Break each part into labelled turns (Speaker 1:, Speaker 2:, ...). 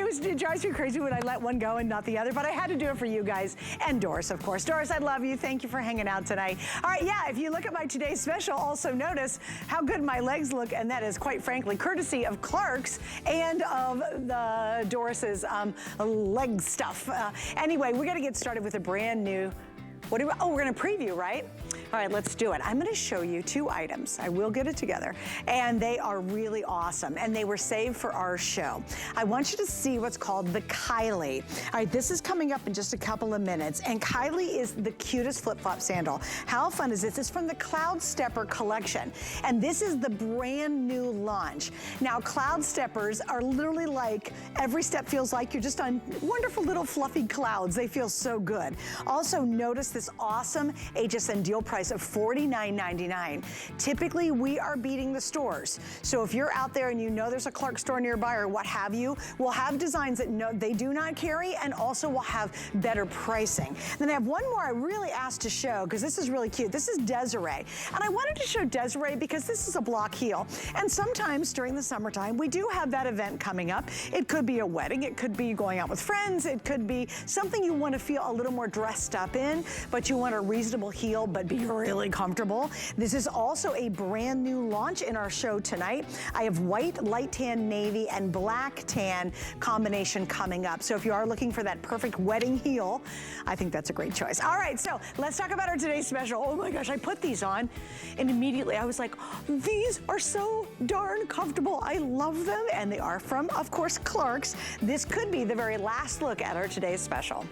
Speaker 1: it drives me crazy when I let one go and not the other, but I had to do it for you guys. And Doris, of course. Doris, I love you. Thank you for hanging out tonight. All right, yeah, if you look at my today's special, also notice how good my legs look, and that is quite frankly courtesy of Clark's and of the Doris's leg stuff. Anyway, we're gonna get started with a brand new, we're gonna preview, right? All right, let's do it. I'm gonna show you 2 items. I will get it together. And they are really awesome. And they were saved for our show. I want you to see what's called the Kylie. All right, this is coming up in just a couple of minutes. And Kylie is the cutest flip-flop sandal. How fun is this? This is from the Cloud Stepper collection. And this is the brand new launch. Now, Cloud Steppers are literally like, every step feels like you're just on wonderful little fluffy clouds. They feel so good. Also, notice this awesome HSN deal price of $49.99. Typically, we are beating the stores. So if you're out there and you know there's a Clark store nearby or what have you, we'll have designs that they do not carry, and also we'll have better pricing. Then I have one more I really asked to show because this is really cute. This is Desiree. And I wanted to show Desiree because this is a block heel. And sometimes during the summertime, we do have that event coming up. It could be a wedding. It could be going out with friends. It could be something you want to feel a little more dressed up in, but you want a reasonable heel, but be really comfortable. This is also a brand new launch in our show tonight. I have white, light tan, navy, and black tan combination coming up. So if you are looking for that perfect wedding heel, I think that's a great choice. All right, so let's talk about our today's special. Oh my gosh, I put these on and immediately I was like, these are so darn comfortable. I love them, and they are from, of course, Clark's. This could be the very last look at our today's special.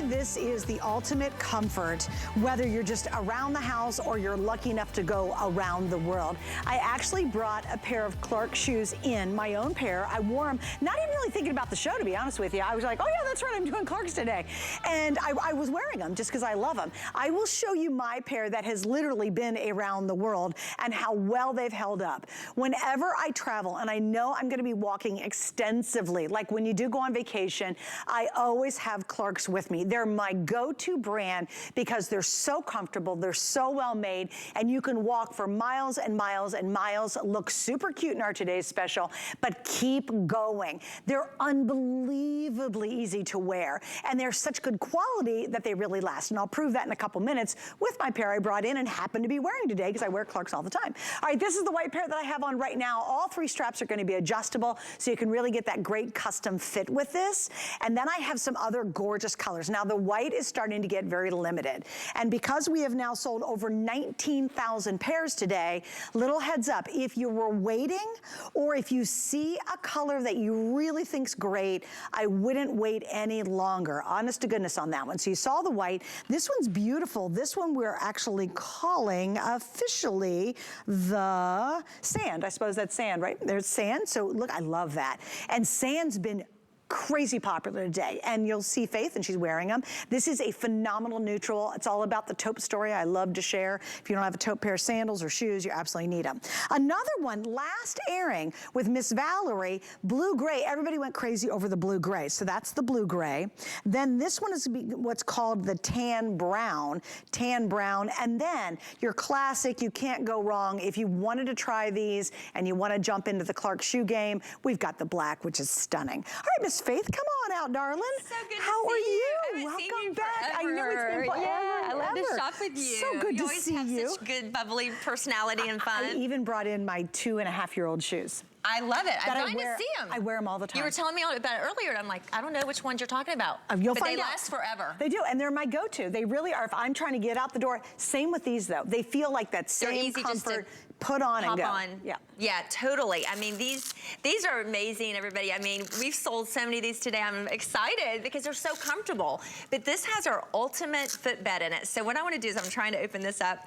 Speaker 1: This is the ultimate comfort, whether you're just around the house or you're lucky enough to go around the world. I actually brought a pair of Clark shoes in, my own pair. I wore them, not even really thinking about the show, to be honest with you. I was like, oh yeah, that's right, I'm doing Clark's today. And I was wearing them just because I love them. I will show you my pair that has literally been around the world and how well they've held up. Whenever I travel, and I know I'm gonna be walking extensively, like when you do go on vacation, I always have Clark's with me. They're my go-to brand because they're so comfortable, they're so well made, and you can walk for miles and miles and miles, look super cute in our today's special, but keep going. They're unbelievably easy to wear, and they're such good quality that they really last, and I'll prove that in a couple minutes with my pair I brought in and happen to be wearing today because I wear Clark's all the time. All right, this is the white pair that I have on right now. All 3 straps are going to be adjustable, so you can really get that great custom fit with this, and then I have some other gorgeous colors. Now, the white is starting to get very limited. And because we have now sold over 19,000 pairs today, little heads up, if you were waiting or if you see a color that you really think's great, I wouldn't wait any longer. Honest to goodness on that one. So you saw the white. This one's beautiful. This one we're actually calling officially the sand. I suppose that's sand, right? There's sand. So look, I love that. And sand's been crazy popular today, and you'll see Faith, and she's wearing them. This is a phenomenal neutral. It's all about the taupe story I love to share. If you don't have a taupe pair of sandals or shoes, you absolutely need them. Another one, last airing with Miss Valerie, blue gray. Everybody went crazy over the blue gray, so that's the blue gray. Then this one is what's called the tan brown, and then your classic, you can't go wrong. If you wanted to try these and you want to jump into the Clark shoe game, we've got the black, which is stunning. All right, Miss Faith, come on out, darling.
Speaker 2: So good to
Speaker 1: How
Speaker 2: see
Speaker 1: are you?
Speaker 2: Welcome
Speaker 1: back. I know it's been forever.
Speaker 2: Yeah, I love to shop with you.
Speaker 1: So good to see you.
Speaker 2: You always have such good, bubbly personality and fun.
Speaker 1: I even brought in my 2.5-year-old shoes.
Speaker 2: I love it. I'm dying to see them.
Speaker 1: I wear them all the time.
Speaker 2: You were telling me all about it earlier, and I'm like, I don't know which ones you're talking about.
Speaker 1: You'll
Speaker 2: but
Speaker 1: find
Speaker 2: they
Speaker 1: out.
Speaker 2: last forever.
Speaker 1: They do, and they're my go-to. They really are. If I'm trying to get out the door, same with these though. They feel like that same comfort. Put on and go.
Speaker 2: Yeah, totally. I mean, these are amazing, everybody. I mean, we've sold so many of these today. I'm excited because they're so comfortable. But this has our ultimate footbed in it. So what I want to do is I'm trying to open this up.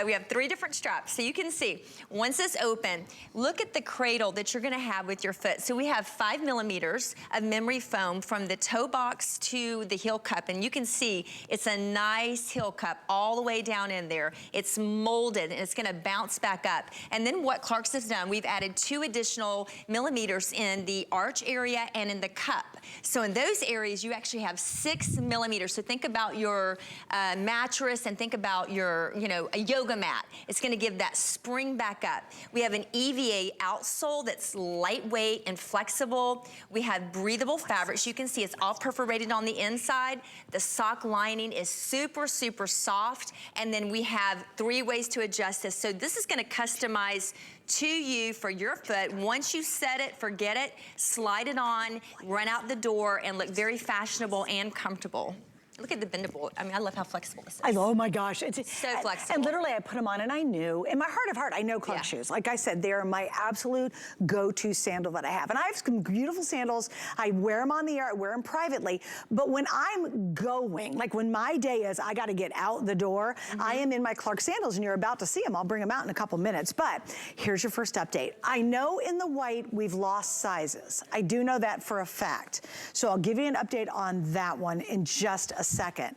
Speaker 2: We have 3 different straps. So you can see, once it's open, look at the cradle that you're gonna have with your foot. So we have 5 millimeters of memory foam from the toe box to the heel cup. And you can see it's a nice heel cup all the way down in there. It's molded and it's gonna bounce back up. And then what Clark's has done, we've added 2 additional millimeters in the arch area and in the cup. So in those areas, you actually have 6 millimeters. So think about your mattress and think about your, a yoga mat. It's gonna give that spring back up. We have an EVA outsole that's lightweight and flexible. We have breathable fabrics. You can see it's all perforated on the inside. The sock lining is super, super soft. And then we have 3 ways to adjust this. So this is gonna customize to you for your foot. Once you set it, forget it, slide it on, run out the door, and look very fashionable and comfortable. Look at the bendable. I mean, I love how flexible this is.
Speaker 1: Oh my gosh. It's
Speaker 2: so flexible.
Speaker 1: And literally I put them on and I knew, in my heart of heart, I know Clark shoes. Like I said, they're my absolute go-to sandal that I have. And I have some beautiful sandals. I wear them on the air, I wear them privately. But when I'm going, like when my day is, I gotta get out the door, I am in my Clark sandals and you're about to see them. I'll bring them out in a couple minutes. But here's your first update. I know in the white, we've lost sizes. I do know that for a fact. So I'll give you an update on that one in just a second.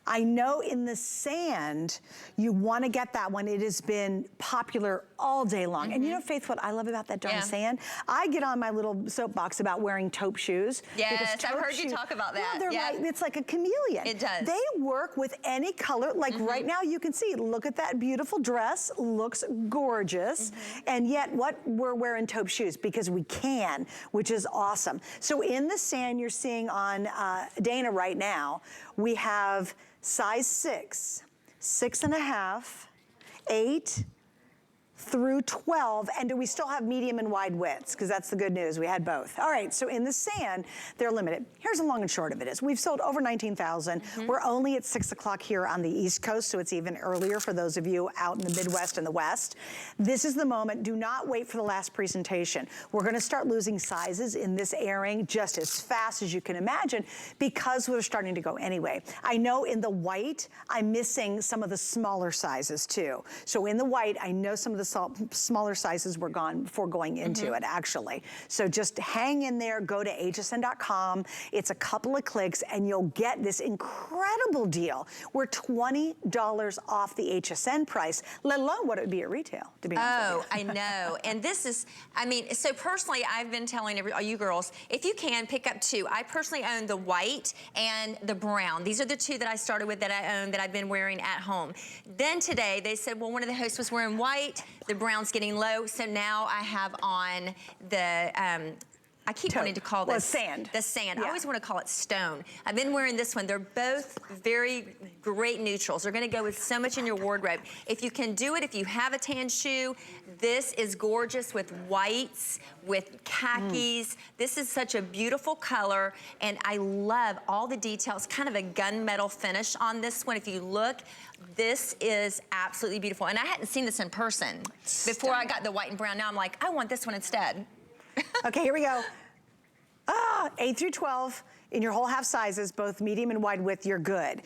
Speaker 1: I know in the sand, you want to get that one. It has been popular all day long. And you know, Faith, what I love about that darn sand? I get on my little soapbox about wearing taupe shoes.
Speaker 2: Yes, I've heard you talk about that.
Speaker 1: Well, they're like, it's like a chameleon.
Speaker 2: It does.
Speaker 1: They work with any color. Like right now, you can see, look at that beautiful dress. Looks gorgeous. And yet, what we're wearing taupe shoes because we can, which is awesome. So in the sand, you're seeing on Dana right now, we have size 6, 6.5, 8, through 12, and do we still have medium and wide widths? Because that's the good news, we had both. All right, so in the sand, they're limited. Here's the long and short of it is, we've sold over 19,000. We're only at 6 o'clock here on the East Coast, so it's even earlier for those of you out in the Midwest and the West. This is the moment, do not wait for the last presentation. We're gonna start losing sizes in this airing just as fast as you can imagine because we're starting to go anyway. I know in the white, I'm missing some of the smaller sizes too. So in the white, I know some of the smaller sizes were gone before going into it, actually. So just hang in there, go to hsn.com. It's a couple of clicks and you'll get this incredible deal. We're $20 off the HSN price, let alone what it would be at retail, to be honest with you.
Speaker 2: I know. And this is, I mean, so personally, I've been telling all you girls, if you can, pick up 2. I personally own the white and the brown. These are the 2 that I started with that I own that I've been wearing at home. Then today, they said, well, one of the hosts was wearing white, the brown's getting low, so now I have on the, I keep wanting to call this
Speaker 1: sand.
Speaker 2: The sand. I always want to call it stone. I've been wearing this one. They're both very great neutrals. They're going to go with so much in your wardrobe. If you can do it, if you have a tan shoe, this is gorgeous with whites, with khakis. This is such a beautiful color, and I love all the details. Kind of a gunmetal finish on this one. If you look, this is absolutely beautiful. And I hadn't seen this in person before I got the white and brown. Now I'm like, I want this one instead.
Speaker 1: Okay, here we go. 8 through 12 in your whole half sizes, both medium and wide width, you're good.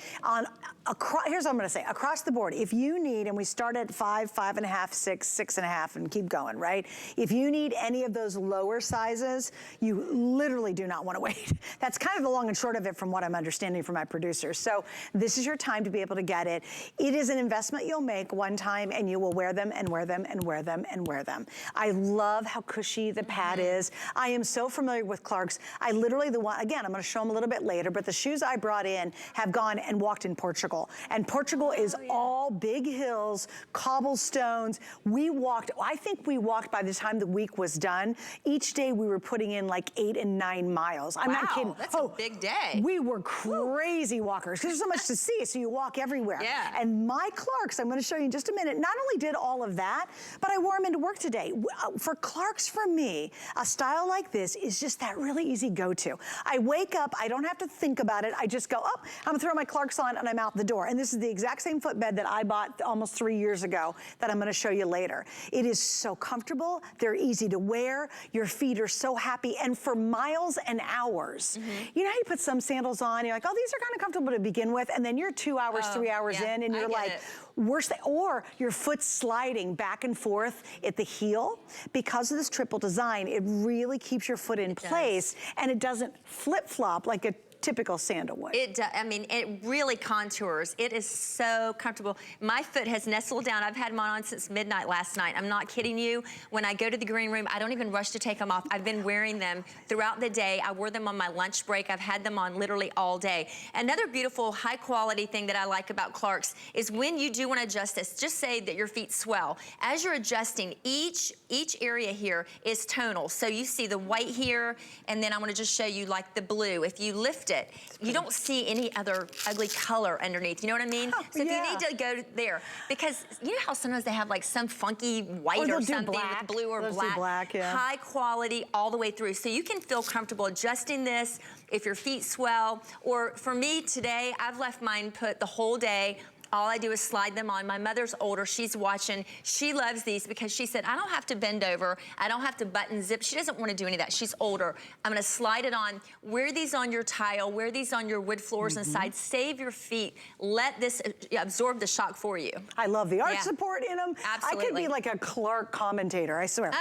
Speaker 1: Here's what I'm gonna say, across the board, if you need, and we start at 5, 5.5, 6, 6.5, and keep going, right? If you need any of those lower sizes, you literally do not wanna wait. That's kind of the long and short of it from what I'm understanding from my producers. So this is your time to be able to get it. It is an investment you'll make one time and you will wear them and wear them and wear them and wear them. I love how cushy the pad is. I am so familiar with Clark's. I literally, again, I'm gonna show them a little bit later, but the shoes I brought in have gone and walked in Portugal. And Portugal is all big hills, cobblestones. We walked, I think we walked by the time the week was done. Each day we were putting in like 8 and 9 miles. I'm not kidding.
Speaker 2: That's a big day.
Speaker 1: We were crazy walkers because there's so much to see, so you walk everywhere.
Speaker 2: Yeah.
Speaker 1: And my Clarks, I'm gonna show you in just a minute, not only did all of that, but I wore them into work today. For Clarks, for me, a style like this is just that really easy go-to. I wake up, I don't have to think about it. I just go, oh, I'm gonna throw my Clarks on and I'm out the door. And this is the exact same footbed that I bought almost 3 years ago that I'm gonna show you later. It is so comfortable, they're easy to wear, your feet are so happy, and for miles and hours. You know how you put some sandals on, you're like, oh, these are kind of comfortable to begin with, and then you're 2 hours, 3 hours in, and you're like, worse, or your foot's sliding back and forth at the heel. Because of this triple design, it really keeps your foot in place, and it doesn't flip-flop like a typical sandal would.
Speaker 2: It does. I mean, it really contours. It is so comfortable. My foot has nestled down. I've had them on since midnight last night. I'm not kidding you. When I go to the green room, I don't even rush to take them off. I've been wearing them throughout the day. I wore them on my lunch break. I've had them on literally all day. Another beautiful, high quality thing that I like about Clarks is when you do want to adjust this, just say that your feet swell. As you're adjusting, each area here is tonal. So you see the white here, and then I want to just show you like the blue. If you lift it, you don't see any other ugly color underneath. You know what I mean? So if you need to go there, because you know how sometimes they have like some funky white or something with blue or black. High quality all the way through. So you can feel comfortable adjusting this if your feet swell. Or for me today, I've left mine put the whole day. All I do is slide them on. My mother's older, she's watching. She loves these because she said, I don't have to bend over. I don't have to button zip. She doesn't want to do any of that. She's older. I'm gonna slide it on. Wear these on your tile, wear these on your wood floors inside. Save your feet. Let this absorb the shock for you.
Speaker 1: I love the arch support in them.
Speaker 2: Absolutely.
Speaker 1: I could be like a Clark commentator, I swear.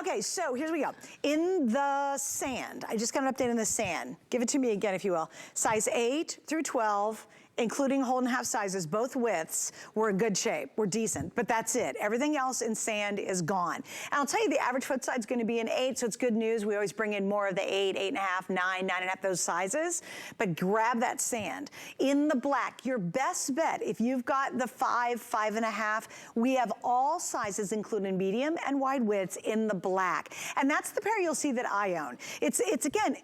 Speaker 1: Okay, so here's we go. In the sand, I just got an update in the sand. Give it to me again, if you will. Size 8 through 12. Including whole and half sizes, both widths, we're in good shape, we're decent, but that's it. Everything else in sand is gone. And I'll tell you, the average foot size is gonna be an 8, so it's good news. We always bring in more of the 8, 8.5, 9, 9.5, those sizes, but grab that sand. In the black, your best bet, if you've got the 5, 5.5, we have all sizes, including medium and wide widths in the black. And that's the pair you'll see that I own. It's again,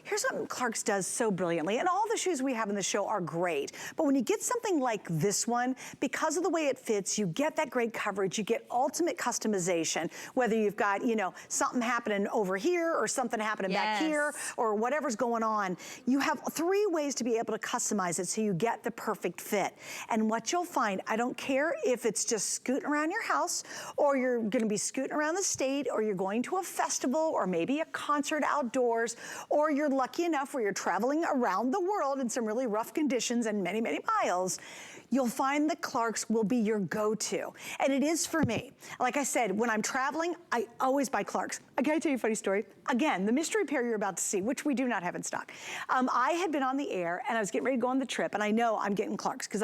Speaker 1: here's what Clarks does so brilliantly, and all the shoes we have in the show are great. But when you get something like this one, because of the way it fits, you get that great coverage, you get ultimate customization, whether you've got, you know, something happening over here or something happening back here or whatever's going on. You have 3 ways to be able to customize it so you get the perfect fit. And what you'll find, I don't care if it's just scooting around your house or you're gonna be scooting around the state or you're going to a festival or maybe a concert outdoors, or you're lucky enough where you're traveling around the world in some really rough conditions and many miles, you'll find that Clarks will be your go-to. And it is for me. Like I said, when I'm traveling, I always buy Clarks. I gotta tell you a funny story. Again, the mystery pair you're about to see, which we do not have in stock. I had been on the air and I was getting ready to go on the trip, and I know I'm getting Clarks because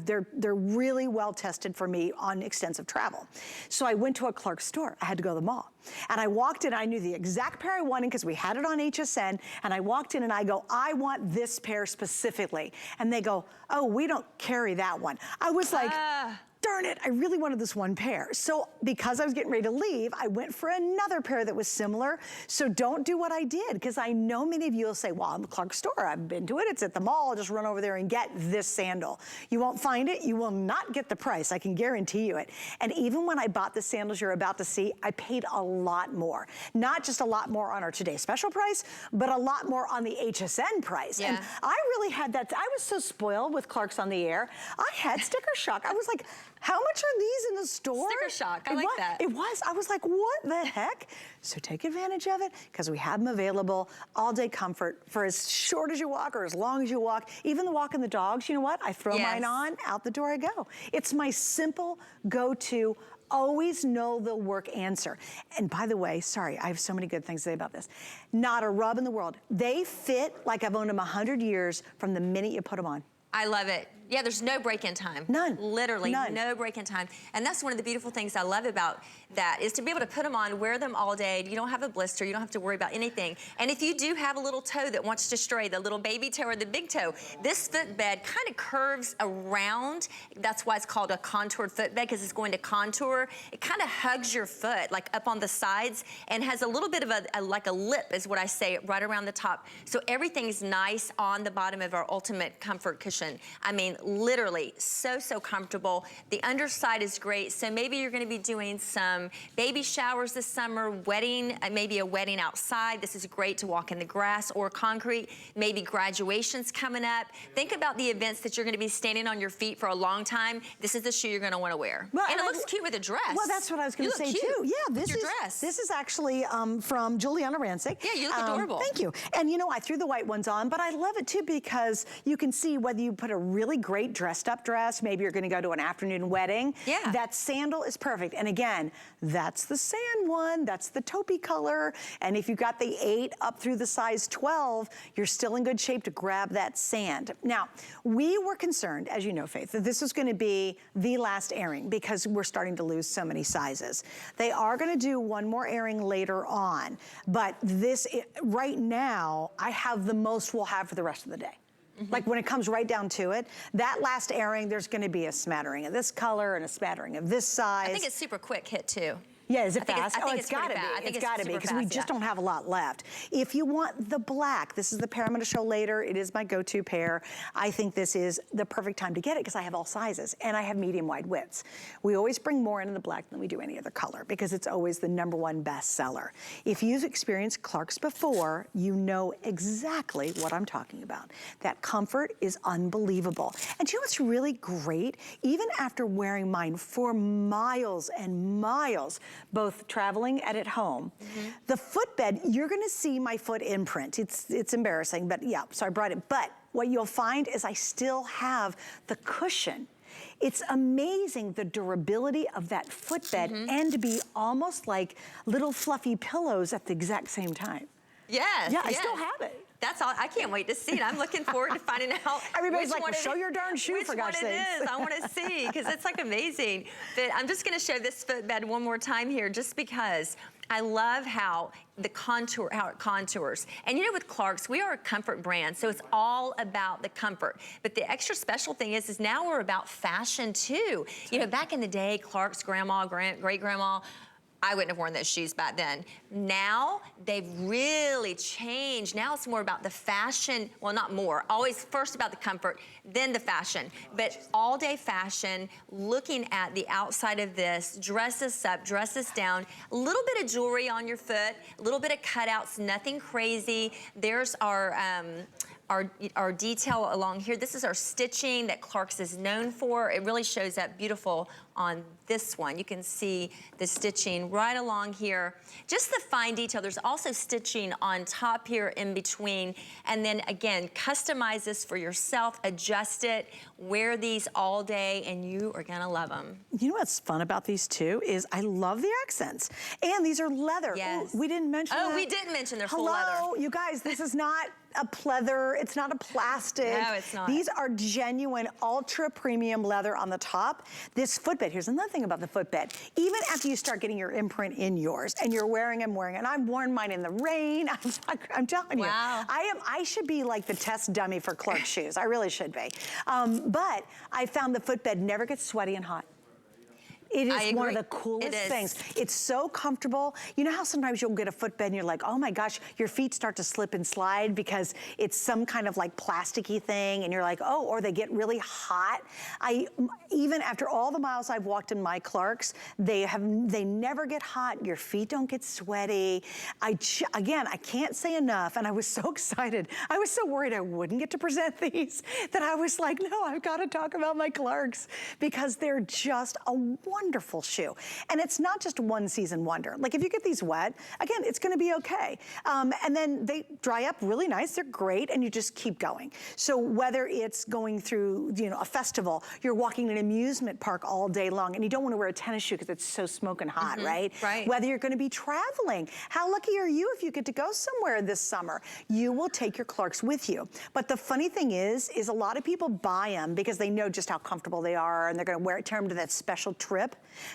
Speaker 1: they're really well tested for me on extensive travel. So I went to a Clarks store. I had to go to the mall. And I walked in, I knew the exact pair I wanted because we had it on HSN, and I walked in and I go, I want this pair specifically. And they go, oh, we don't carry that one. I was like, darn it, I really wanted this one pair. So because I was getting ready to leave, I went for another pair that was similar. So don't do what I did, because I know many of you will say, well, I'm at the Clark store, I've been to it, it's at the mall, I'll just run over there and get this sandal. You won't find it, you will not get the price, I can guarantee you it. And even when I bought the sandals you're about to see, I paid a lot more. Not just a lot more on our Today Special price, but a lot more on the HSN price. And I really had that, I was so spoiled with Clarks on the air, I had sticker shock. I was like, how much are these in the store?
Speaker 2: Sticker shock, I like that.
Speaker 1: It was, I was like, what the heck? So take advantage of it, because we have them available, all day comfort for as short as you walk or as long as you walk. Even the walking the dogs, you know what? I throw mine on, out the door I go. It's my simple go-to, always know they'll work answer. And by the way, sorry, I have so many good things to say about this. Not a rub in the world. They fit like I've owned them 100 years from the minute you put them on.
Speaker 2: I love it. Yeah, there's no break-in time.
Speaker 1: None.
Speaker 2: Literally,
Speaker 1: None.
Speaker 2: No break-in time. And that's one of the beautiful things I love about that, is to be able to put them on, wear them all day. You don't have a blister. You don't have to worry about anything. And if you do have a little toe that wants to stray, the little baby toe or the big toe, this footbed kind of curves around. That's why it's called a contoured footbed, because it's going to contour. It kind of hugs your foot, like up on the sides, and has a little bit of like a lip, is what I say, right around the top. So everything's nice on the bottom of our ultimate comfort cushion. I mean, literally so comfortable. The underside is great. So maybe you're gonna be doing some baby showers this summer, wedding, maybe a wedding outside. This is great to walk in the grass or concrete. Maybe graduations coming up. Think about the events that you're gonna be standing on your feet for a long time. This is the shoe you're gonna wanna wear. Well, and it looks cute with a dress.
Speaker 1: Well, that's what I was gonna say too. Yeah, this is actually from Juliana Rancic.
Speaker 2: Yeah, you look adorable.
Speaker 1: Thank you. And you know, I threw the white ones on, but I love it too, because you can see whether you put a really great dressed up dress, maybe you're gonna go to an afternoon wedding, that sandal is perfect. And again, that's the sand one, that's the taupey color. And if you've got the 8 up through the size 12, you're still in good shape to grab that sand. Now, we were concerned, as you know, Faith, that this was gonna be the last airing because we're starting to lose so many sizes. They are gonna do one more airing later on, but this, right now, I have the most we'll have for the rest of the day. Like when it comes right down to it, that last airing, there's gonna be a smattering of this color and a smattering of this size.
Speaker 2: I think it's super quick hit too.
Speaker 1: Yeah, is it fast?
Speaker 2: I think
Speaker 1: it's gotta be. It's gotta be, because we just don't have a lot left. If you want the black, this is the pair I'm gonna show later. It is my go-to pair. I think this is the perfect time to get it because I have all sizes and I have medium wide widths. We always bring more into the black than we do any other color because it's always the #1 best seller. If you've experienced Clarks before, you know exactly what I'm talking about. That comfort is unbelievable. And do you know what's really great? Even after wearing mine for miles and miles, both traveling and at home. The footbed, you're gonna see my foot imprint. It's embarrassing, but yeah, so I brought it. But what you'll find is I still have the cushion. It's amazing the durability of that footbed and to be almost like little fluffy pillows at the exact same time.
Speaker 2: Yes.
Speaker 1: Yeah, I still have it.
Speaker 2: That's all. I can't wait to see it. I'm looking forward to finding out.
Speaker 1: Everybody's like, well, show your darn shoe for gosh sakes.
Speaker 2: Which one it is. I want to see because it's like amazing. But I'm just going to show this footbed one more time here just because I love how the contour, how it contours. And you know, with Clarks, we are a comfort brand, so it's all about the comfort. But the extra special thing is now we're about fashion too. You know, back in the day, Clark's grandma, great-grandma, I wouldn't have worn those shoes back then. Now, they've really changed. Now it's more about the fashion, well, not more, always first about the comfort, then the fashion. But all day fashion, looking at the outside of this, dress us up, dress us down, a little bit of jewelry on your foot, a little bit of cutouts, nothing crazy. There's our detail along here. This is our stitching that Clarks is known for. It really shows up beautiful on this one. You can see the stitching right along here. Just the fine detail. There's also stitching on top here in between. And then again, customize this for yourself, adjust it, wear these all day, and you are gonna love them. You know what's fun about these too is I love the accents. And these are leather. Yes.
Speaker 1: Ooh, we didn't mention that.
Speaker 2: Oh, we didn't mention they're full leather.
Speaker 1: Hello, you guys, this is not a pleather, it's not a plastic.
Speaker 2: No, it's not.
Speaker 1: These are genuine ultra premium leather on the top. This footbed, here's another thing about the footbed. Even after you start getting your imprint in yours and you're wearing them, and I've worn mine in the rain, I'm telling you.
Speaker 2: Wow.
Speaker 1: I should be like the test dummy for Clarks shoes. I really should be. But I found the footbed never gets sweaty and hot. It is one of the coolest things. It's so comfortable. You know how sometimes you'll get a footbed and you're like, oh my gosh, your feet start to slip and slide because it's some kind of like plasticky thing and you're like, oh, or they get really hot. Even after all the miles I've walked in my Clarks, they never get hot. Your feet don't get sweaty. Again, I can't say enough, and I was so excited. I was so worried I wouldn't get to present these that I was like, no, I've got to talk about my Clarks because they're just a wonderful shoe. And it's not just a one season wonder. Like if you get these wet, again, it's gonna be okay. And then they dry up really nice, they're great, and you just keep going. So whether it's going through, you know, a festival, you're walking in an amusement park all day long and you don't wanna wear a tennis shoe because it's so smoking hot, right? Right. Whether you're gonna be traveling, how lucky are you if you get to go somewhere this summer? You will take your Clarks with you. But the funny thing is a lot of people buy them because they know just how comfortable they are and they're gonna wear it, tear them to that special trip.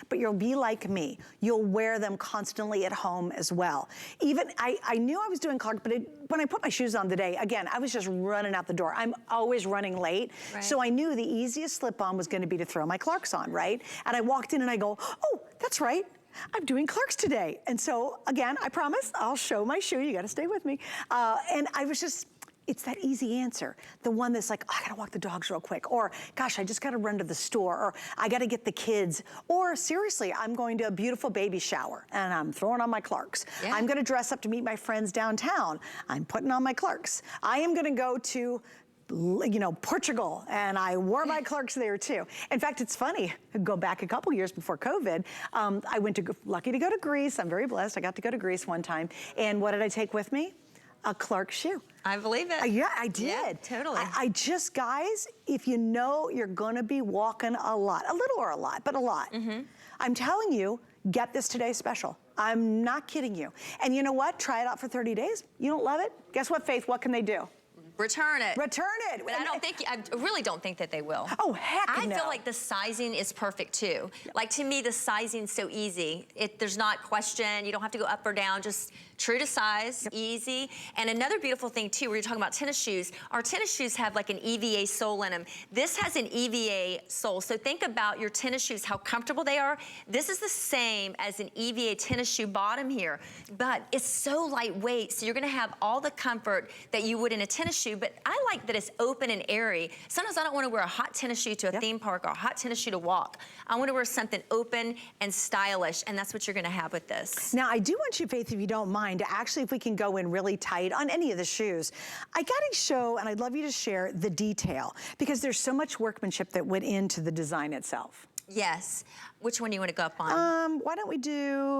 Speaker 1: But you'll be like me. You'll wear them constantly at home as well. Even, I knew I was doing Clarks, but when I put my shoes on today, again, I was just running out the door. I'm always running late. Right. So I knew the easiest slip-on was gonna be to throw my Clarks on, right? And I walked in and I go, oh, that's right. I'm doing Clarks today. And so again, I promise I'll show my shoe. You gotta stay with me. And I was just, it's that easy answer. The one that's like, oh, I gotta walk the dogs real quick. Or, gosh, I just gotta run to the store. Or, I gotta get the kids. Or, seriously, I'm going to a beautiful baby shower and I'm throwing on my Clarks. Yeah. I'm gonna dress up to meet my friends downtown. I'm putting on my Clarks. I am gonna go to, you know, Portugal, and I wore my Clarks there too. In fact, it's funny, go back a couple years before COVID, I went lucky to go to Greece. I'm very blessed. I got to go to Greece one time. And what did I take with me? A Clarks shoe.
Speaker 2: I believe it.
Speaker 1: Yeah, I did.
Speaker 2: Yeah, totally.
Speaker 1: I just, guys, if you know you're gonna be walking a lot, a little or a lot, but a lot, I'm telling you, get this today special. I'm not kidding you. And you know what? Try it out for 30 days. You don't love it? Guess what, Faith? What can they do?
Speaker 2: Return it.
Speaker 1: Return it.
Speaker 2: But I really don't think that they will.
Speaker 1: Oh, heck no.
Speaker 2: I feel like the sizing is perfect too. Like to me, the sizing's so easy. There's not question, you don't have to go up or down, just true to size, easy. And another beautiful thing too, we're talking about tennis shoes. Our tennis shoes have like an EVA sole in them. This has an EVA sole. So think about your tennis shoes, how comfortable they are. This is the same as an EVA tennis shoe bottom here, but it's so lightweight. So you're gonna have all the comfort that you would in a tennis shoe, but I like that it's open and airy. Sometimes I don't wanna wear a hot tennis shoe to a theme park or a hot tennis shoe to walk. I wanna wear something open and stylish, and that's what you're gonna have with this.
Speaker 1: Now, I do want you, Faith, if you don't mind, to actually, if we can go in really tight on any of the shoes, I gotta show, and I'd love you to share the detail, because there's so much workmanship that went into the design itself.
Speaker 2: Yes. Which one do you want to go up on?
Speaker 1: Why don't we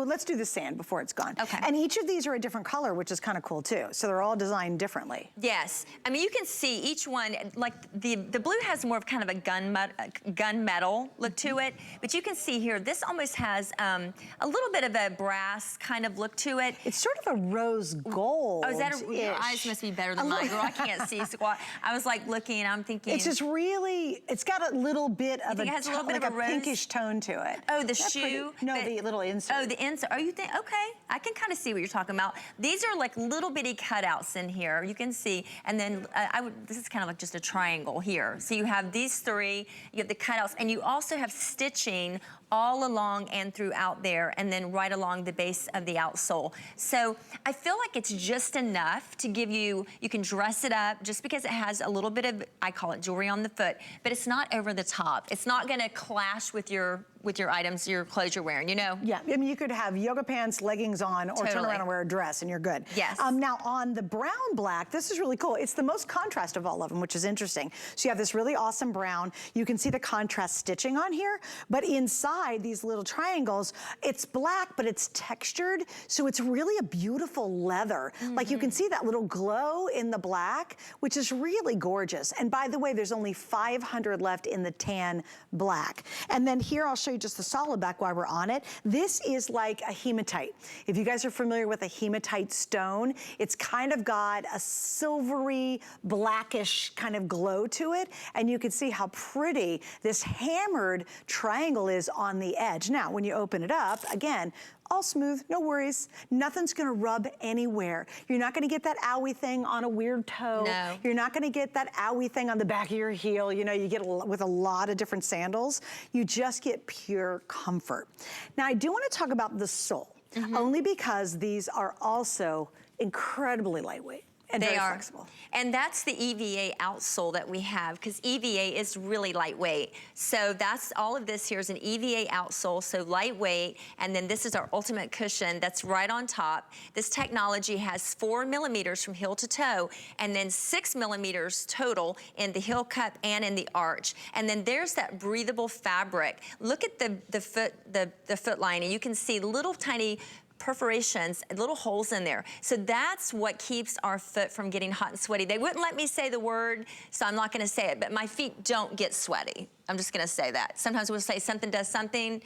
Speaker 1: let's do the sand before it's gone.
Speaker 2: Okay.
Speaker 1: And each of these are a different color, which is kind of cool too. So they're all designed differently.
Speaker 2: Yes. I mean, you can see each one, like the blue has more of kind of a gunmetal look to it, but you can see here, this almost has a little bit of a brass kind of look to it.
Speaker 1: It's sort of a rose gold.
Speaker 2: Oh, is that your eyes must be better than mine, girl. I can't see squat. I was like looking, I'm thinking.
Speaker 1: It's just really, it's got a little bit of
Speaker 2: it has a little bit of a
Speaker 1: pinkish tone to it.
Speaker 2: Oh, the shoe?
Speaker 1: No, the little insert.
Speaker 2: Oh, the insert. Oh, you think, okay. I can kind of see what you're talking about. These are like little bitty cutouts in here. You can see, and then this is kind of like just a triangle here. So you have these three, you have the cutouts, and you also have stitching all along and throughout there, and then right along the base of the outsole. So I feel like it's just enough to give you, you can dress it up just because it has a little bit of, I call it jewelry on the foot, but it's not over the top. It's not gonna clash with your items, your clothes you're wearing, you know?
Speaker 1: Yeah, I mean, you could have yoga pants, leggings on, or turn around and wear a dress and you're good.
Speaker 2: Yes.
Speaker 1: Now on the brown black, this is really cool. It's the most contrast of all of them, which is interesting. So you have this really awesome brown. You can see the contrast stitching on here, but inside these little triangles, it's black, but it's textured. So it's really a beautiful leather. Like you can see that little glow in the black, which is really gorgeous. And by the way, there's only 500 left in the tan black. And then here, I'll show you just the solid black while we're on it. This is like a hematite. If you guys are familiar with a hematite stone, it's kind of got a silvery, blackish kind of glow to it. And you can see how pretty this hammered triangle is on the edge. Now, when you open it up, again, all smooth, no worries. Nothing's gonna rub anywhere. You're not gonna get that owie thing on a weird toe.
Speaker 2: No.
Speaker 1: You're not gonna get that owie thing on the back of your heel. You know, you get with a lot of different sandals. You just get pure comfort. Now, I do wanna talk about the sole, only because these are also incredibly lightweight. And very flexible.
Speaker 2: And that's the EVA outsole that we have, because EVA is really lightweight. So that's all of this here is an EVA outsole, so lightweight, and then this is our ultimate cushion that's right on top. This technology has 4 millimeters from heel to toe, and then 6 millimeters total in the heel cup and in the arch. And then there's that breathable fabric. Look at the foot lining. You can see little tiny perforations, little holes in there. So that's what keeps our foot from getting hot and sweaty. They wouldn't let me say the word, so I'm not gonna say it, but my feet don't get sweaty. I'm just gonna say that. Sometimes we'll say something does something.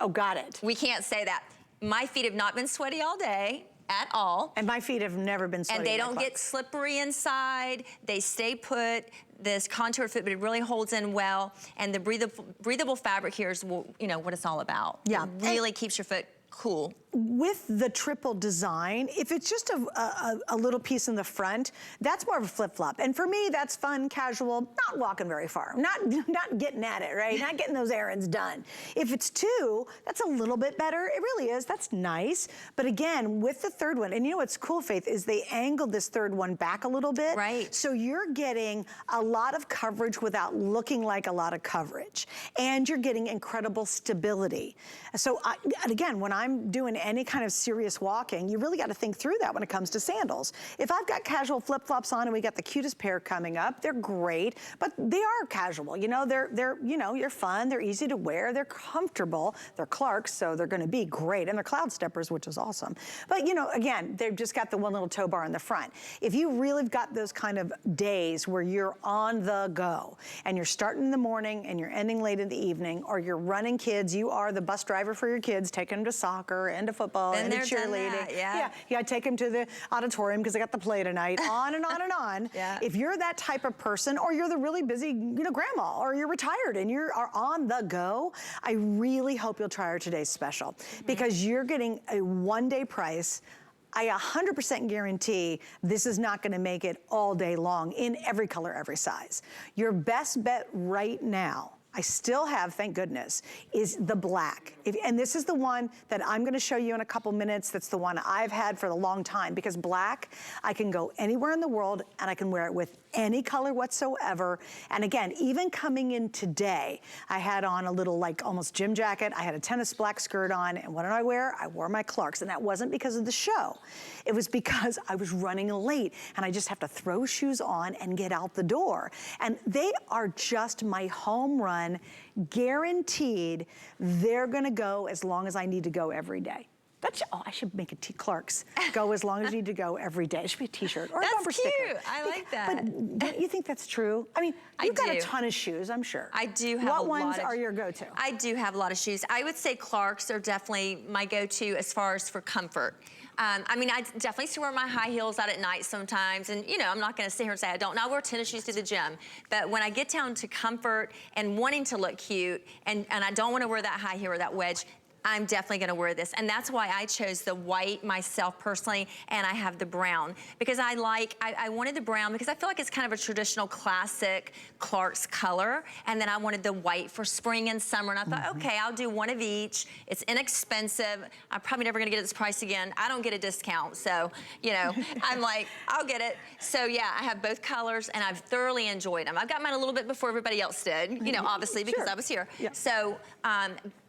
Speaker 1: Oh, got it.
Speaker 2: We can't say that. My feet have not been sweaty all day at all.
Speaker 1: And my feet have never been sweaty.
Speaker 2: And they don't get slippery inside. They stay put. This contour fit, but it really holds in well. And the breathable fabric here is, you know, what it's all about.
Speaker 1: Yeah.
Speaker 2: It really keeps your foot cool.
Speaker 1: With the triple design, if it's just a little piece in the front, that's more of a flip-flop. And for me, that's fun, casual, not walking very far, not getting at it, right? Not getting those errands done. If it's two, that's a little bit better. It really is, that's nice. But again, with the third one, and you know what's cool, Faith, is they angled this third one back a little bit.
Speaker 2: Right.
Speaker 1: So you're getting a lot of coverage without looking like a lot of coverage. And you're getting incredible stability. So again, when I'm doing any kind of serious walking, you really got to think through that when it comes to sandals. If I've got casual flip-flops on and we got the cutest pair coming up, they're great, but they are casual. You know, they're you know, you're fun, they're easy to wear, they're comfortable, they're Clarks, so they're going to be great, and they're cloud steppers, which is awesome. But you know, again, they've just got the one little toe bar in the front. If you really have got those kind of days where you're on the go and you're starting in the morning and you're ending late in the evening, or you're running kids, you are the bus driver for your kids, taking them to soccer and to football and to cheerleading. Yeah, you got to take them to the auditorium because they got the play tonight, on and on and on.
Speaker 2: Yeah.
Speaker 1: If you're that type of person, or you're the really busy, you know, grandma, or you're retired and you are on the go, I really hope you'll try our today's special, because you're getting a one-day price. I 100% guarantee this is not gonna make it all day long in every color, every size. Your best bet right now, I still have, thank goodness, is the black. And this is the one that I'm gonna show you in a couple minutes. That's the one I've had for a long time, because black, I can go anywhere in the world and I can wear it with any color whatsoever. And again, even coming in today, I had on a little like almost gym jacket. I had a tennis black skirt on, and what did I wear? I wore my Clarks, and that wasn't because of the show. It was because I was running late and I just have to throw shoes on and get out the door. And they are just my home run, guaranteed. They're gonna go as long as I need to go every day. That's, oh, I should make a Clarks go as long as you need to go every day. It should be a t-shirt or a bumper sticker.
Speaker 2: That's cute, I like that.
Speaker 1: But don't you think that's true? I mean, you've got a ton of shoes, I'm sure.
Speaker 2: I do have
Speaker 1: What ones are your go-to?
Speaker 2: I do have a lot of shoes. I would say Clarks are definitely my go-to as far as for comfort. I mean, I definitely still wear my high heels out at night sometimes, and you know, I'm not gonna sit here and say I don't. Now I wear tennis shoes to the gym, but when I get down to comfort and wanting to look cute, and I don't wanna wear that high heel or that wedge, I'm definitely gonna wear this. And that's why I chose the white myself personally, and I have the brown. Because I wanted the brown because I feel like it's kind of a traditional classic Clarks color. And then I wanted the white for spring and summer. And I thought, okay, I'll do one of each. It's inexpensive. I'm probably never gonna get this price again. I don't get a discount, so, you know, I'm like, I'll get it. So yeah, I have both colors and I've thoroughly enjoyed them. I got mine a little bit before everybody else did, you know, obviously because I was here. Yeah. So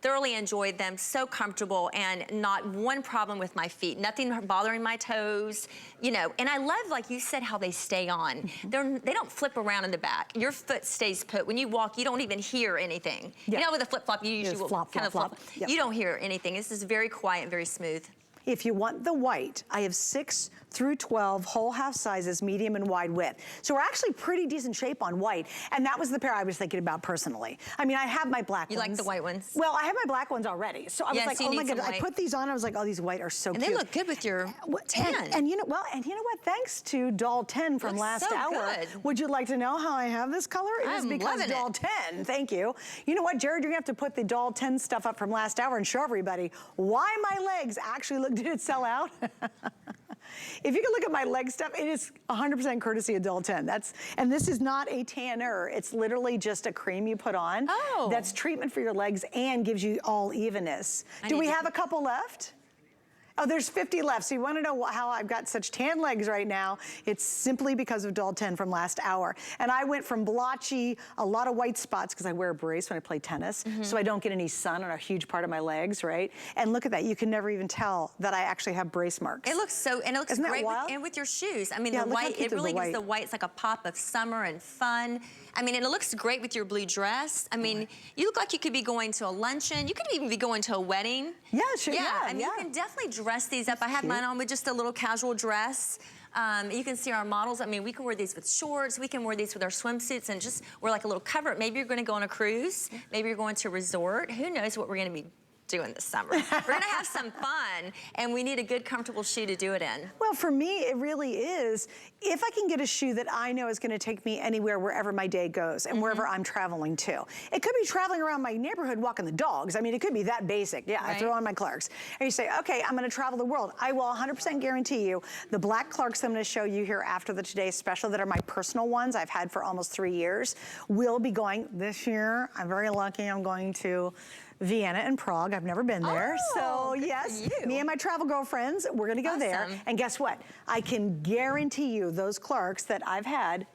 Speaker 2: thoroughly enjoyed them. So comfortable, and not one problem with my feet, nothing bothering my toes, you know. And I love, like you said, how they stay on. They don't flip around in the back. Your foot stays put. When you walk, you don't even hear anything. You know, with a flip-flop, you usually will kind of flop. You don't hear anything. This is very quiet and very smooth.
Speaker 1: If you want the white, I have 6 through 12 whole half sizes, medium and wide width. So we're actually pretty decent shape on white, and that was the pair I was thinking about personally. I mean, I have my black ones.
Speaker 2: You like the white ones?
Speaker 1: Well, I have my black ones already. So I was like, oh my goodness, I put these on, I was like, oh, these white are so cute.
Speaker 2: And they look good with your tan.
Speaker 1: And you know, well, and you know what? Thanks to Doll 10 from last hour. Good. Would you like to know how I have this color? It is because Doll 10, thank you. You know what, Jared, you're gonna have to put the Doll 10 stuff up from last hour and show everybody why my legs actually did it sell out? If you can look at my leg stuff, it is 100% courtesy of Doll 10. And this is not a tanner. It's literally just a cream you put on. Oh. That's treatment for your legs and gives you all evenness. Do we have a couple left? Oh, there's 50 left. So you want to know how I've got such tan legs right now? It's simply because of Doll 10 from last hour. And I went from blotchy, a lot of white spots, because I wear a brace when I play tennis, so I don't get any sun on a huge part of my legs, right? And look at that. You can never even tell that I actually have brace marks.
Speaker 2: It looks so, and it looks great with your shoes. I mean, the white, it really gives the white, it's like a pop of summer and fun. I mean, and it looks great with your blue dress. I mean, you look like you could be going to a luncheon. You could even be going to a wedding.
Speaker 1: Yeah, sure.
Speaker 2: Yeah, I mean, you can definitely dress these up. I have mine on with just a little casual dress. You can see our models. I mean, we can wear these with shorts. We can wear these with our swimsuits and just wear like a little cover. Maybe you're going to go on a cruise. Maybe you're going to a resort. Who knows what we're going to be doing this summer. We're gonna have some fun, and we need a good, comfortable shoe to do it in.
Speaker 1: Well, for me, it really is. If I can get a shoe that I know is gonna take me anywhere, wherever my day goes, and wherever I'm traveling to. It could be traveling around my neighborhood walking the dogs. I mean, it could be that basic. Yeah, I throw on my Clarks. And you say, okay, I'm gonna travel the world. I will 100% guarantee you, the black Clarks I'm gonna show you here after the Today Special that are my personal ones I've had for almost 3 years, will be going this year. I'm very lucky. I'm going to Vienna and Prague. I've never been there. So yes, me and my travel girlfriends, we're gonna go there. And guess what? I can guarantee you those Clarks that I've had,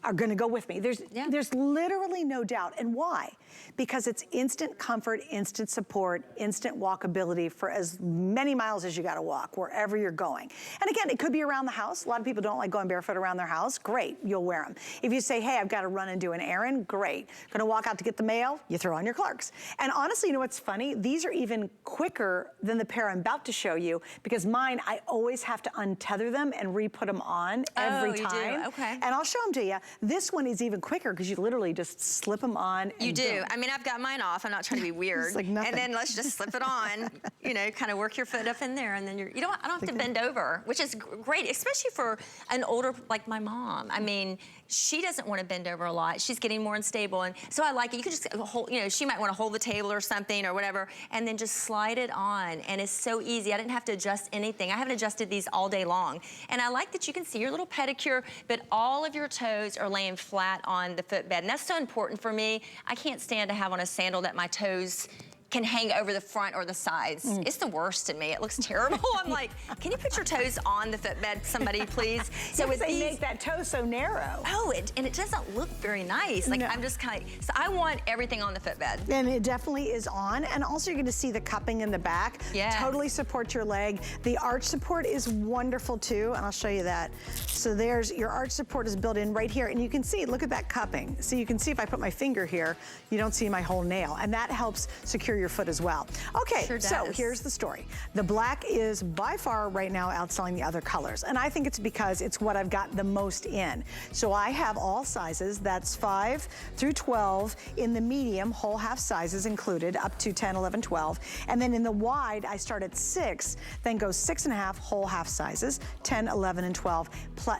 Speaker 1: are gonna go with me. There's literally no doubt. And why? Because it's instant comfort, instant support, instant walkability for as many miles as you gotta walk, wherever you're going. And again, it could be around the house. A lot of people don't like going barefoot around their house. Great, you'll wear them. If you say, hey, I've gotta run and do an errand, great. Gonna walk out to get the mail, you throw on your Clarks. And honestly, you know what's funny? These are even quicker than the pair I'm about to show you, because mine, I always have to untether them and re-put them on every time.
Speaker 2: You do? Okay.
Speaker 1: And I'll show them to you. This one is even quicker because you literally just slip them on.
Speaker 2: You do. I mean, I've got mine off. I'm not trying to be weird.
Speaker 1: It's like nothing.
Speaker 2: And then let's just slip it on, you know, kind of work your foot up in there, and then I don't have to bend over, which is great, especially for an older, like my mom. I mean, she doesn't want to bend over a lot. She's getting more unstable, and so I like it. You could just hold, you know, she might want to hold the table or something or whatever, and then just slide it on, and it's so easy. I didn't have to adjust anything. I haven't adjusted these all day long, and I like that you can see your little pedicure, but all of your toes are laying flat on the footbed, and that's so important for me. I can't stand to have on a sandal that my toes can hang over the front or the sides. It's the worst to me. It looks terrible. I'm like, can you put your toes on the footbed, somebody, please?
Speaker 1: So with they make that toe so narrow.
Speaker 2: Oh, and it doesn't look very nice. Like, I'm just kind of, so I want everything on the footbed.
Speaker 1: And it definitely is on. And also you're gonna see the cupping in the back.
Speaker 2: Yeah.
Speaker 1: Totally supports your leg. The arch support is wonderful too, and I'll show you that. So there's, your arch support is built in right here, and you can see, look at that cupping. So you can see if I put my finger here, you don't see my whole nail, and that helps secure your foot as well. Okay,
Speaker 2: sure
Speaker 1: so here's the story. The black is by far right now outselling the other colors, and I think it's because it's what I've got the most in. So I have all sizes, that's 5 through 12 in the medium, whole half sizes included, up to 10, 11, 12. And then in the wide, I start at 6, then go 6.5 whole half sizes, 10, 11, and 12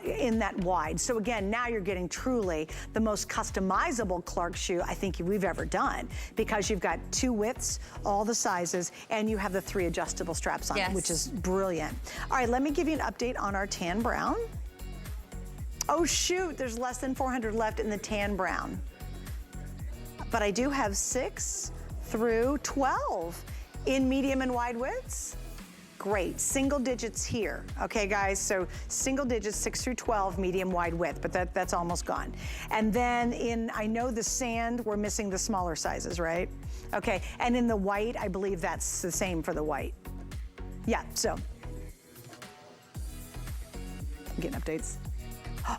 Speaker 1: in that wide. So again, now you're getting truly the most customizable Clarks shoe I think we've ever done, because you've got 2 widths, all the sizes, and you have the 3 adjustable straps on it, which is brilliant. All right, let me give you an update on our tan brown. Oh shoot, there's less than 400 left in the tan brown. But I do have 6 through 12 in medium and wide widths. Great, single digits here. Okay guys, so single digits, 6 through 12, medium wide width, but that's almost gone. And then in, I know the sand, we're missing the smaller sizes, right? Okay, and in the white, I believe that's the same for the white. Yeah, so. I'm getting updates.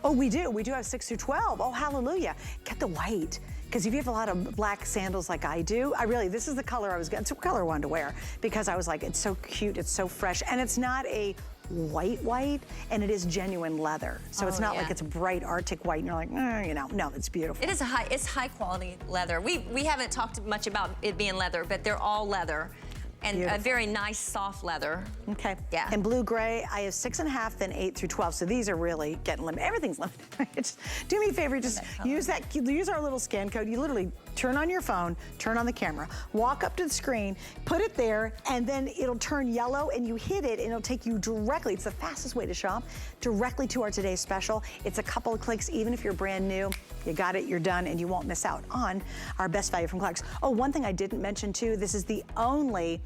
Speaker 1: Oh, we do have 6 through 12. Oh, hallelujah. Get the white. Because if you have a lot of black sandals like I do, this is the color I was getting, it's the color I wanted to wear, because I was like, it's so cute, it's so fresh, and it's not a white, and it is genuine leather. So it's not like it's bright Arctic white, and you're like, you know, no, it's beautiful.
Speaker 2: It is it's high quality leather. We haven't talked much about it being leather, but they're all leather. And beautiful. A very nice soft leather.
Speaker 1: Okay.
Speaker 2: Yeah.
Speaker 1: And blue gray, I have 6.5, then 8 through 12. So these are really getting limited. Everything's limited. Just do me a favor, just use our little scan code. You literally turn on your phone, turn on the camera, walk up to the screen, put it there, and then it'll turn yellow, and you hit it, and it'll take you directly, it's the fastest way to shop, directly to our today's special. It's a couple of clicks, even if you're brand new. You got it, you're done, and you won't miss out on our best value from Clarks. Oh, one thing I didn't mention too, this is the only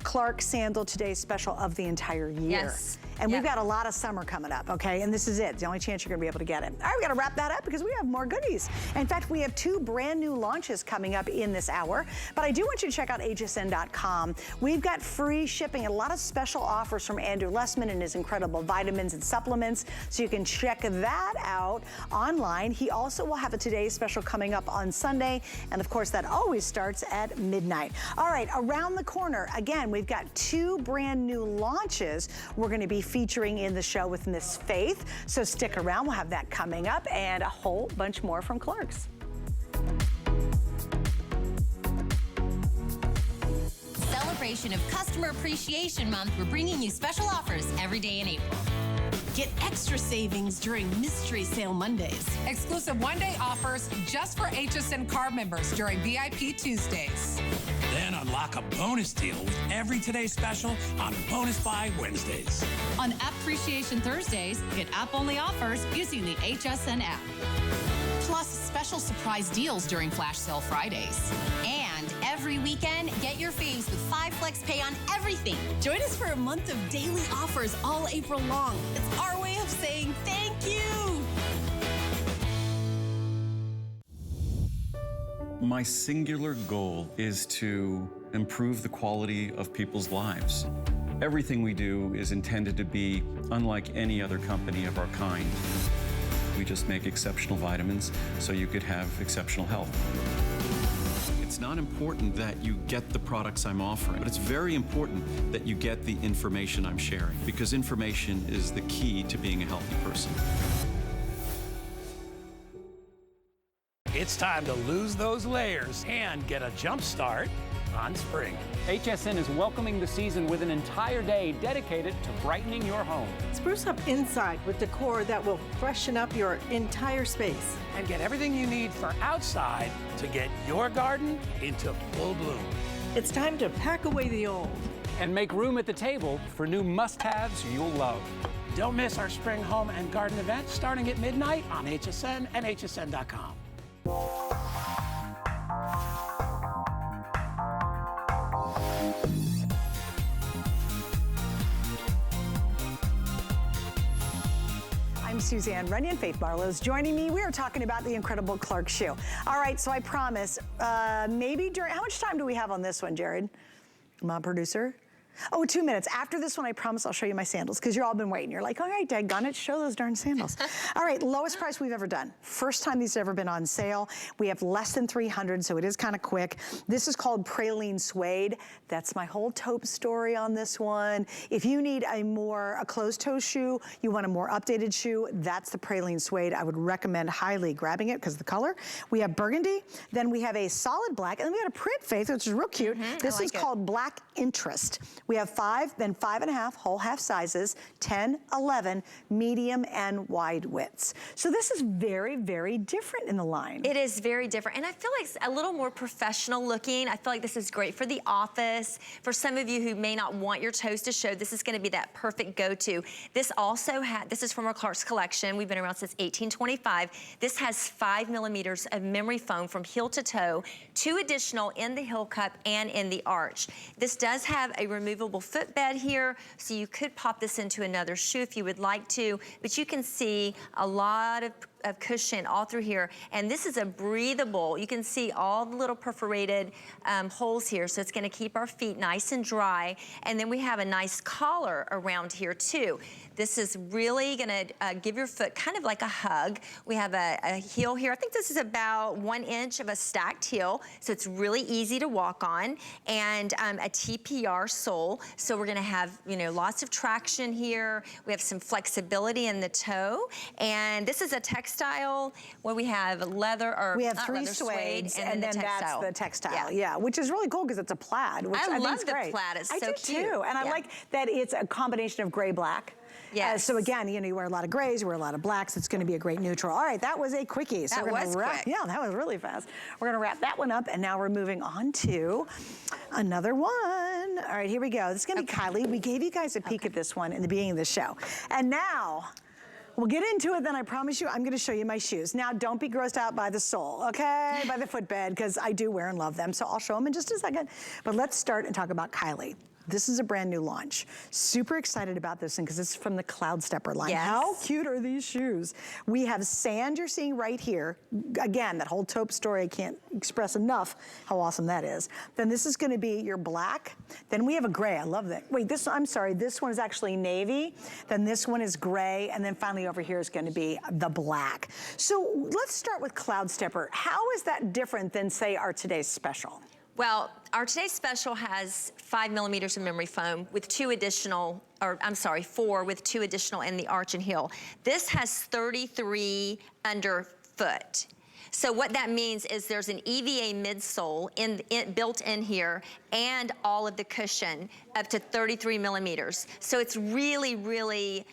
Speaker 1: Clarks sandal today's special of the entire year.
Speaker 2: Yes.
Speaker 1: And we've got a lot of summer coming up, okay? And this is it. It's the only chance you're gonna be able to get it. All right, we gotta wrap that up because we have more goodies. In fact, we have 2 brand new launches coming up in this hour, but I do want you to check out hsn.com. We've got free shipping and a lot of special offers from Andrew Lessman and his incredible vitamins and supplements, so you can check that out online. He also will have a today's special coming up on Sunday, and of course, that always starts at midnight. All right, around the corner, again, we've got 2 brand new launches we're gonna be featuring in the show with Miss Faith. So stick around, we'll have that coming up and a whole bunch more from Clarks.
Speaker 3: Celebration of Customer Appreciation Month, we're bringing you special offers every day in April.
Speaker 4: Get extra savings during Mystery Sale Mondays.
Speaker 5: Exclusive one-day offers just for HSN card members during VIP Tuesdays.
Speaker 6: Then unlock a bonus deal with every Today special on Bonus Buy Wednesdays.
Speaker 3: On App Appreciation Thursdays, get app-only offers using the HSN app. Plus, special surprise deals during Flash Sale Fridays. And every weekend, get your faves with 5 Flex Pay on everything.
Speaker 4: Join us for a month of daily offers all April long. It's our way of saying thank you.
Speaker 7: My singular goal is to improve the quality of people's lives. Everything we do is intended to be unlike any other company of our kind. We just make exceptional vitamins so you could have exceptional health. It's not important that you get the products I'm offering, but it's very important that you get the information I'm sharing, because information is the key to being a healthy person.
Speaker 6: It's time to lose those layers and get a jump start on spring.
Speaker 8: HSN is welcoming the season with an entire day dedicated to brightening your home.
Speaker 9: Spruce up inside with decor that will freshen up your entire space.
Speaker 6: And get everything you need for outside to get your garden into full bloom.
Speaker 9: It's time to pack away the old.
Speaker 8: And make room at the table for new must-haves you'll love.
Speaker 6: Don't miss our spring home and garden event starting at midnight on HSN and hsn.com.
Speaker 1: I'm Suzanne Runyon. Faith Barlow's joining me. We are talking about the incredible Clark shoe. All right, so I promise, maybe during, how much time do we have on this one, Jared? My producer? Oh, 2 minutes. After this one, I promise I'll show you my sandals, because you've all been waiting. You're like, all right, daggone it, show those darn sandals. All right, lowest price we've ever done. First time these have ever been on sale. We have less than 300, so it is kind of quick. This is called Praline suede. That's my whole taupe story on this one. If you need a closed-toe shoe, you want a more updated shoe, that's the Praline suede. I would recommend highly grabbing it because of the color. We have burgundy, then we have a solid black, and then we got a print, Faith, which is real cute. This is called Black Interest. We have 5, then 5.5 whole half sizes, 10, 11, medium and wide widths. So this is very, very different in the line.
Speaker 2: It is very different. And I feel like it's a little more professional looking. I feel like this is great for the office. For some of you who may not want your toes to show, this is gonna be that perfect go-to. This also this is from our Clark's collection. We've been around since 1825. This has 5 millimeters of memory foam from heel to toe, 2 additional in the heel cup and in the arch. This does have a removable footbed here, so you could pop this into another shoe if you would like to, but you can see a lot of cushion all through here, and this is a breathable, you can see all the little perforated holes here, so it's gonna keep our feet nice and dry, and then we have a nice collar around here too. This is really gonna give your foot kind of like a hug. We have a heel here. I think this is about 1 inch of a stacked heel, so it's really easy to walk on, and a TPR sole. So we're gonna have, you know, lots of traction here. We have some flexibility in the toe, and this is a textile where we have leather, or
Speaker 1: we have 3 suedes, and then that's the textile. Yeah, which is really cool because it's a plaid, which I
Speaker 2: love
Speaker 1: think is
Speaker 2: the
Speaker 1: great.
Speaker 2: plaid. It's so
Speaker 1: I do
Speaker 2: cute.
Speaker 1: too, and I like that it's a combination of gray-black.
Speaker 2: Yes.
Speaker 1: So again, you know, you wear a lot of grays, you wear a lot of blacks, it's gonna be a great neutral. All right, that was a quickie. So
Speaker 2: that
Speaker 1: we're gonna
Speaker 2: was
Speaker 1: wrap,
Speaker 2: quick.
Speaker 1: yeah, that was really fast. We're gonna wrap that one up, and now we're moving on to another one. All right, here we go. This is gonna be Kylie. We gave you guys a peek at this one in the beginning of the show. And now, we'll get into it, then I promise you I'm gonna show you my shoes. Now, don't be grossed out by the sole, okay? By the footbed, because I do wear and love them, so I'll show them in just a second. But let's start and talk about Kylie. This is a brand new launch. Super excited about this one because it's from the Cloud Stepper line.
Speaker 2: Yes.
Speaker 1: How cute are these shoes? We have sand you're seeing right here. Again, that whole taupe story, I can't express enough how awesome that is. Then this is gonna be your black. Then we have a gray, I love that. Wait, I'm sorry, this one is actually navy. Then this one is gray. And then finally over here is gonna be the black. So let's start with Cloud Stepper. How is that different than, say, our today's special?
Speaker 2: Well, our today's special has 5 millimeters of memory foam with 2 additional, or I'm sorry, 4 with 2 additional in the arch and heel. This has 33 underfoot. So what that means is there's an EVA midsole built in here, and all of the cushion up to 33 millimeters. So it's really, really,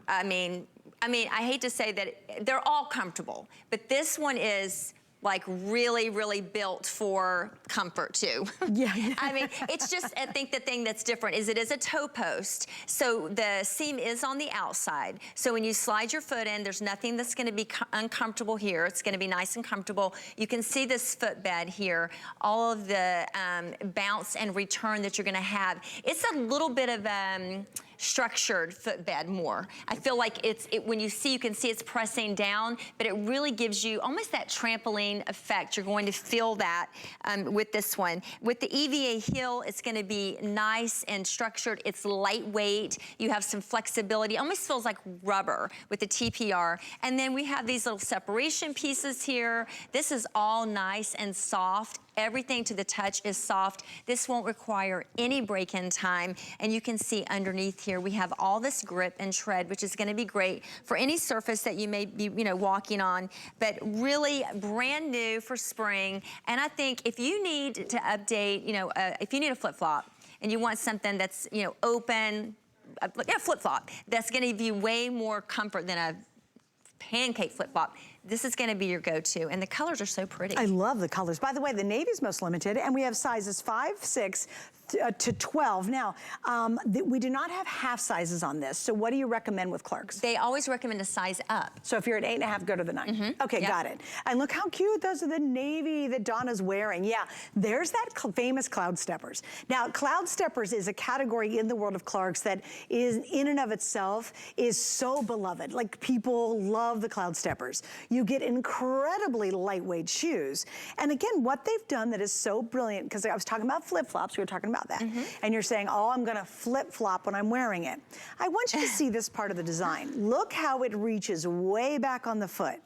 Speaker 2: I mean, I hate to say that they're all comfortable, but this one is like really, really built for comfort too.
Speaker 1: Yeah.
Speaker 2: I mean, it's just, I think the thing that's different is it is a toe post. So the seam is on the outside. So when you slide your foot in, there's nothing that's gonna be uncomfortable here. It's gonna be nice and comfortable. You can see this footbed here, all of the bounce and return that you're gonna have. It's a little bit of structured footbed more. I feel like when you can see it's pressing down, but it really gives you almost that trampoline effect. You're going to feel that with this one. With the EVA heel, it's gonna be nice and structured. It's lightweight. You have some flexibility. It almost feels like rubber with the TPR. And then we have these little separation pieces here. This is all nice and soft. Everything to the touch is soft. This won't require any break-in time. And you can see underneath here, we have all this grip and tread, which is gonna be great for any surface that you may be, walking on, but really brand new for spring. And I think if you need to update, if you need a flip-flop and you want something that's, open, flip-flop, that's gonna give you way more comfort than a pancake flip-flop. This is gonna be your go-to, and the colors are so pretty.
Speaker 1: I love the colors. By the way, the navy's most limited, and we have sizes 5, 6, to 12. Now, we do not have half sizes on this, so what do you recommend with Clarks?
Speaker 2: They always recommend a size up.
Speaker 1: So if you're at 8.5, go to the 9.
Speaker 2: Mm-hmm.
Speaker 1: Okay, yep. Got it. And look how cute those are, the navy that Donna's wearing. Yeah, there's that famous Cloud Steppers. Now, Cloud Steppers is a category in the world of Clarks that is, in and of itself, is so beloved. Like, people love the Cloud Steppers. You get incredibly lightweight shoes. And again, what they've done that is so brilliant, because I was talking about flip-flops, we were talking about that. Mm-hmm. And you're saying, oh, I'm gonna flip-flop when I'm wearing it. I want you to see this part of the design. Look how it reaches way back on the foot.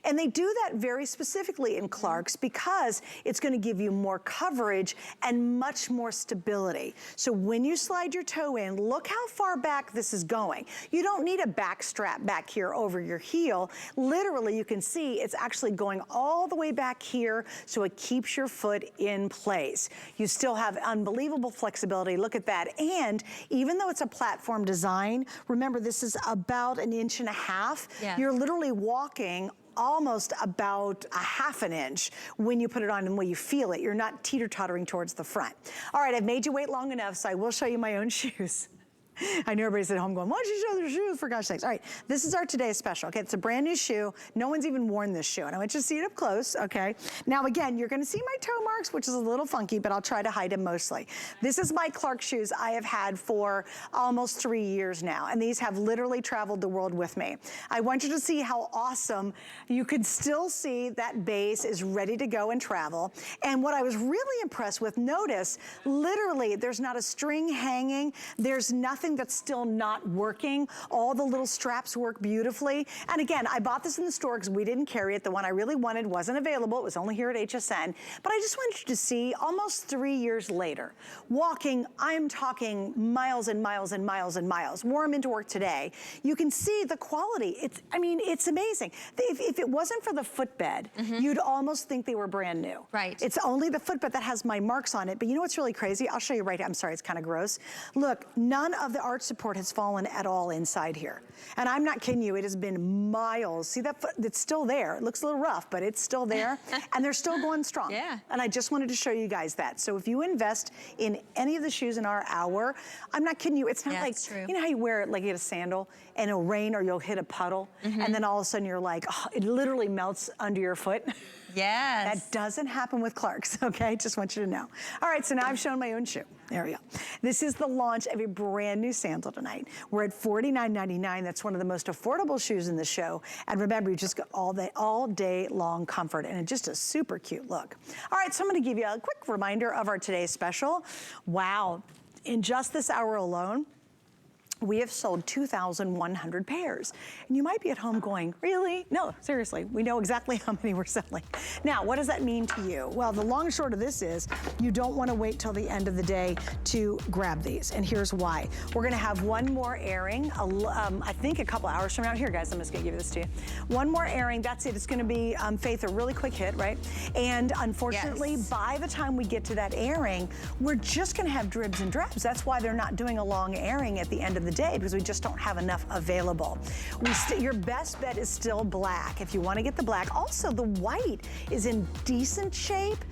Speaker 1: And they do that very specifically in Clarks because it's gonna give you more coverage and much more stability. So when you slide your toe in, look how far back this is going. You don't need a back strap back here over your heel. Literally, you can see it's actually going all the way back here, so it keeps your foot in place. You still have unbelievable flexibility. Look at that. And even though it's a platform design, remember, this is about 1.5 inches. Yeah. You're literally walking almost about 1/2 inch when you put it on and when you feel it. You're not teeter-tottering towards the front. All right, I've made you wait long enough, so I will show you my own shoes. I know everybody's at home going, why don't you show their shoes, for gosh sakes. All right, this is our today's special, okay? It's a brand new shoe. No one's even worn this shoe, and I want you to see it up close, okay? Now again, you're gonna see my toe marks, which is a little funky, but I'll try to hide them mostly. This is my Clark shoes I have had for almost 3 years now, and these have literally traveled the world with me. I want you to see how awesome you can still see that base is ready to go and travel. And what I was really impressed with, notice, literally, there's not a string hanging, there's nothing that's still not working. All the little straps work beautifully. And again, I bought this in the store because we didn't carry it. The one I really wanted wasn't available. It was only here at HSN. But I just wanted you to see, almost 3 years later, walking, I'm talking miles and miles and miles and miles, wore them into work today. You can see the quality. It's amazing. If it wasn't for the footbed, you'd almost think they were brand new.
Speaker 2: Right.
Speaker 1: It's only the footbed that has my marks on it. But you know what's really crazy? I'll show you right here. I'm sorry, it's kind of gross. Look, none of the arch support has fallen at all inside here. And I'm not kidding you, it has been miles. See that foot? It's still there. It looks a little rough, but it's still there. And they're still going strong. Yeah. And I just wanted to show you guys that. So if you invest in any of the shoes in our hour, I'm not kidding you, it's not like, you know how you wear it like you get a sandal and it'll rain or you'll hit a puddle and then all of a sudden you're like, oh, it literally melts under your foot.
Speaker 2: Yes.
Speaker 1: That doesn't happen with Clarks, okay? Just want you to know. All right, so now I've shown my own shoe. There we go. This is the launch of a brand new sandal tonight. We're at $49.99. That's one of the most affordable shoes in the show. And remember, you just got all day long comfort, and it's just a super cute look. All right, so I'm gonna give you a quick reminder of our today's special. Wow, in just this hour alone, we have sold 2,100 pairs. And you might be at home going, really? No, seriously, we know exactly how many we're selling. Now, what does that mean to you? Well, the long and short of this is you don't want to wait till the end of the day to grab these. And here's why. We're gonna have one more airing, I think a couple hours from now. Here, guys, I'm just gonna give this to you. One more airing, that's it. It's gonna be, Faith, a really quick hit, right? And unfortunately, by the time we get to that airing, we're just gonna have dribs and drabs. That's why they're not doing a long airing at the end of the day, because we just don't have enough available. Your best bet is still black if you want to get the black. Also, the white is in decent shape.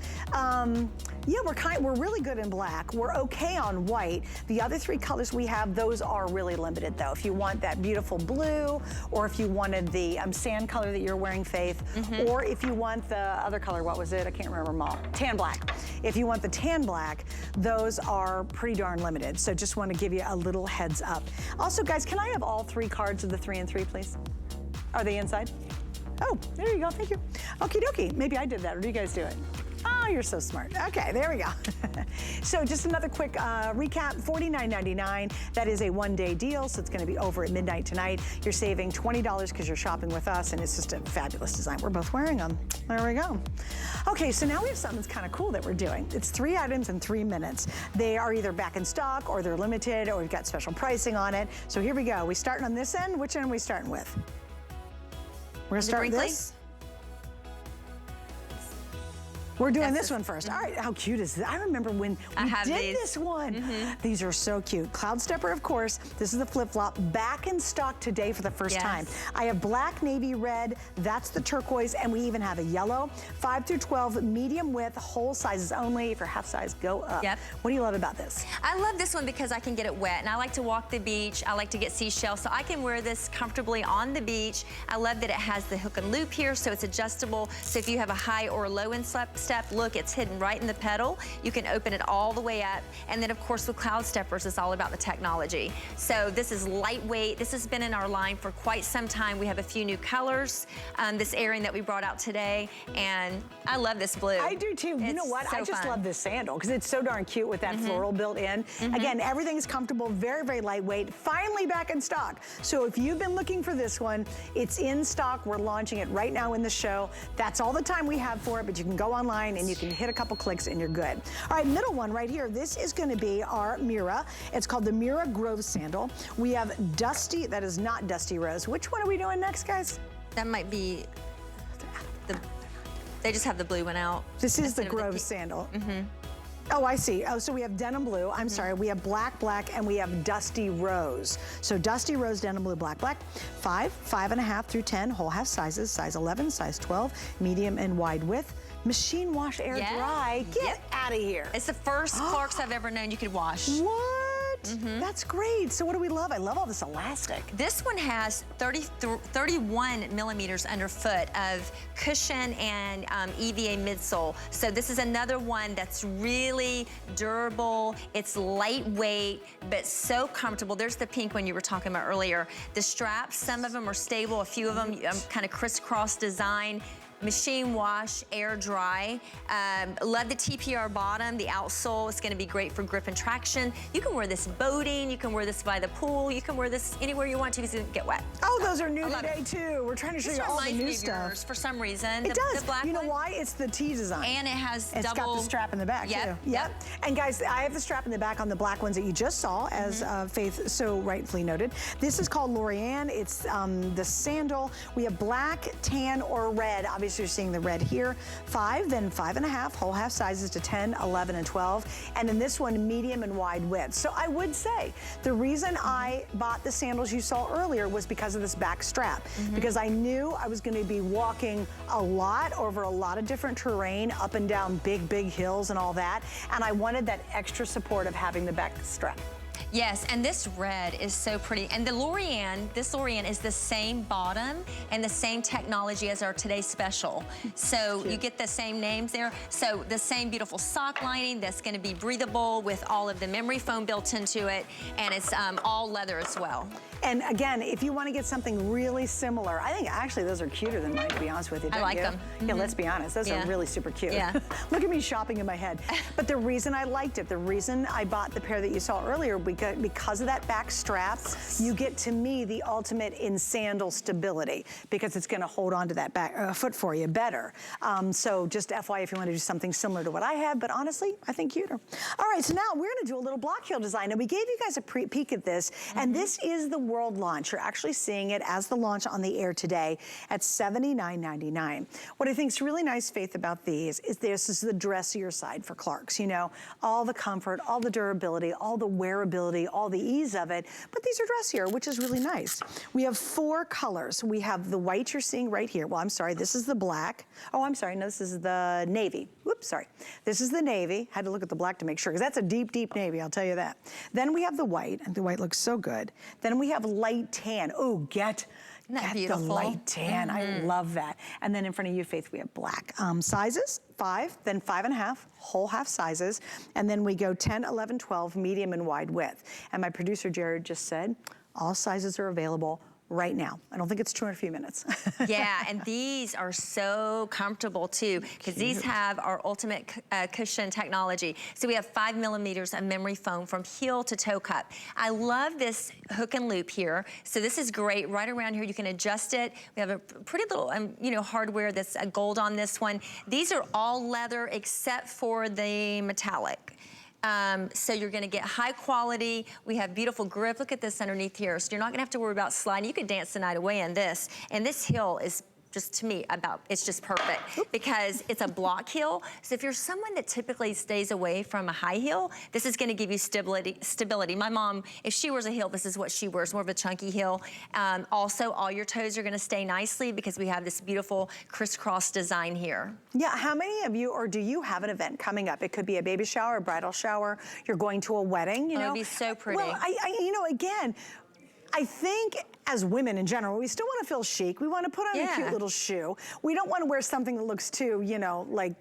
Speaker 1: Yeah, we're really good in black. We're okay on white. The other 3 colors we have, those are really limited though. If you want that beautiful blue, or if you wanted the sand color that you're wearing, Faith, or if you want the other color, what was it? I can't remember them all. Tan black. If you want the tan black, those are pretty darn limited. So just want to give you a little heads up. Also, guys, can I have all 3 cards of the 3 and 3, please? Are they inside? Oh, there you go, thank you. Okie dokie, maybe I did that, or do you guys do it? Oh, you're so smart. Okay, there we go. So just another quick recap, $49.99. That is a one-day deal, so it's gonna be over at midnight tonight. You're saving $20 because you're shopping with us, and it's just a fabulous design. We're both wearing them. There we go. Okay, so now we have something that's kind of cool that we're doing. It's 3 items in 3 minutes. They are either back in stock, or they're limited, or we've got special pricing on it. So here we go. We starting on this end. Which end are we starting with? We're gonna start with this. We're doing this one first. All right, how cute is this? I remember when we did this one. These are so cute. Cloud Stepper, of course. This is the flip-flop, back in stock today for the first time. I have black, navy, red, that's the turquoise, and we even have a yellow. 5 through 12, medium width, whole sizes only. If you're half size, go up. What do you love about this?
Speaker 2: I love this one because I can get it wet, and I like to walk the beach. I like to get seashells, so I can wear this comfortably on the beach. I love that it has the hook and loop here, so it's adjustable. So if you have a high or a low step, look, it's hidden right in the pedal. You can open it all the way up. And then, of course, with Cloud Steppers, it's all about the technology. So this is lightweight. This has been in our line for quite some time. We have a few new colors, this airing that we brought out today, and I love this blue.
Speaker 1: I do too. You know what? I just love this sandal because it's so darn cute with that floral built in. Again, everything's comfortable, very, very lightweight. Finally back in stock. So if you've been looking for this one, it's in stock. We're launching it right now in the show. That's all the time we have for it, but you can go online and you can hit a couple clicks and you're good. All right, middle one right here. This is going to be our Mira. It's called the Mira Grove sandal. We have Dusty, that is not Dusty Rose. Which one are we doing next, guys?
Speaker 2: That might be they just have the blue one out.
Speaker 1: This is the Grove sandal. Oh, I see. Oh, so we have denim blue. I'm sorry. We have black, black, and we have dusty rose. So dusty rose, denim blue, black, black. 5, 5.5 through 10, whole half sizes, size 11, size 12, medium and wide width. Machine wash, air dry. Get out of here.
Speaker 2: It's the first Clarks I've ever known you could wash.
Speaker 1: What? That's great. So what do we love? I love all this elastic.
Speaker 2: This one has 31 millimeters underfoot of cushion and EVA midsole. So this is another one that's really durable. It's lightweight, but so comfortable. There's the pink one you were talking about earlier. The straps, some of them are stable, a few of them kind of crisscross design. Machine wash, air dry. Love the TPR bottom. The outsole is going to be great for grip and traction. You can wear this boating. You can wear this by the pool. You can wear this anywhere you want to because it doesn't get wet.
Speaker 1: Oh, those are new today too. We're trying to show you all the new stuff.
Speaker 2: Yours for some reason.
Speaker 1: It does.
Speaker 2: The black
Speaker 1: you know why? It's the T design.
Speaker 2: And it has
Speaker 1: It's got the strap in the back too. Yep. And guys, I have the strap in the back on the black ones that you just saw, as Faith so rightfully noted. This is called Lorianne. It's the sandal. We have black, tan, or red. Obviously, you're seeing the red here. 5, then 5.5, whole half sizes to 10, 11, and 12. And in this one, medium and wide width. So I would say the reason I bought the sandals you saw earlier was because of this back strap. Because I knew I was going to be walking a lot over a lot of different terrain, up and down big, big hills and all that. And I wanted that extra support of having the back strap.
Speaker 2: Yes, and this red is so pretty. And the Lorianne, this Lorianne is the same bottom and the same technology as our today's special. So you get the same names there. So the same beautiful sock lining that's going to be breathable with all of the memory foam built into it. And it's all leather as well.
Speaker 1: And again, if you want to get something really similar, I think actually those are cuter than mine, to be honest with you.
Speaker 2: I like them.
Speaker 1: Yeah, let's be honest. Those are really super cute. Look at me shopping in my head. But the reason I liked it, the reason I bought the pair that you saw earlier, because of that back strap, you get, to me, the ultimate in sandal stability, because it's going to hold on to that back foot for you better. So just FYI if you want to do something similar to what I have, but honestly, I think cuter. All right, so now we're going to do a little block heel design. And we gave you guys a peek at this, and this is the world launch. You're actually seeing it as the launch on the air today at $79.99. What I think is really nice, Faith, about these is this is the dressier side for Clarks. You know, all the comfort, all the durability, all the wearability, all the ease of it, but these are dressier, which is really nice. We have 4 colors. We have the white you're seeing right here. Well, I'm sorry, this is the black. Oh, I'm sorry, no, this is the navy. Whoops, sorry. This is the navy. Had to look at the black to make sure, because that's a deep, deep navy, I'll tell you that. Then we have the white, and the white looks so good. Then we have light tan. Oh, get
Speaker 2: Isn't that
Speaker 1: Get
Speaker 2: beautiful?
Speaker 1: the light tan. I love that. And then in front of you, Faith, we have black. Sizes, 5, then 5.5, whole half sizes. And then we go 10, 11, 12, medium and wide width. And my producer, Jared, just said, all sizes are available right now. I don't think it's true in a few minutes.
Speaker 2: Yeah, and these are so comfortable too, because these have our ultimate cushion technology. So we have 5 millimeters of memory foam from heel to toe cup. I love this hook and loop here. So this is great. Right around here, you can adjust it. We have a pretty little, you know, hardware that's gold on this one. These are all leather except for the metallic. So you're gonna get high quality. We have beautiful grip. Look at this underneath here. So you're not gonna have to worry about sliding. You could dance the night away in this. And this heel is just, to me, it's just perfect because it's a block heel. So if you're someone that typically stays away from a high heel, this is gonna give you stability. My mom, if she wears a heel, this is what she wears, more of a chunky heel. Also, all your toes are gonna stay nicely because we have this beautiful crisscross design here.
Speaker 1: Yeah, how many of you, or do you have an event coming up? It could be a baby shower, a bridal shower, you're going to a wedding, you know?
Speaker 2: It'd be so pretty.
Speaker 1: Well, you know, again, I think as women in general, we still want to feel chic. We want to put on a cute little shoe. We don't want to wear something that looks too, you know, like,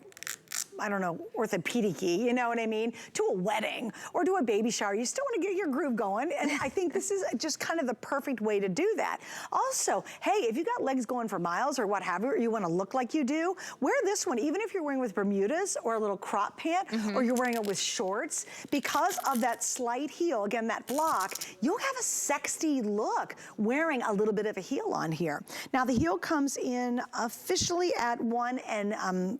Speaker 1: I don't know, orthopedic-y, you know what I mean? To a wedding or to a baby shower. You still want to get your groove going. And I think this is just kind of the perfect way to do that. Also, hey, if you got legs going for miles or what have you, or you want to look like you do, wear this one, even if you're wearing with Bermudas or a little crop pant, or you're wearing it with shorts. Because of that slight heel, again, that block, you'll have a sexy look wearing a little bit of a heel on here. Now, the heel comes in officially at 1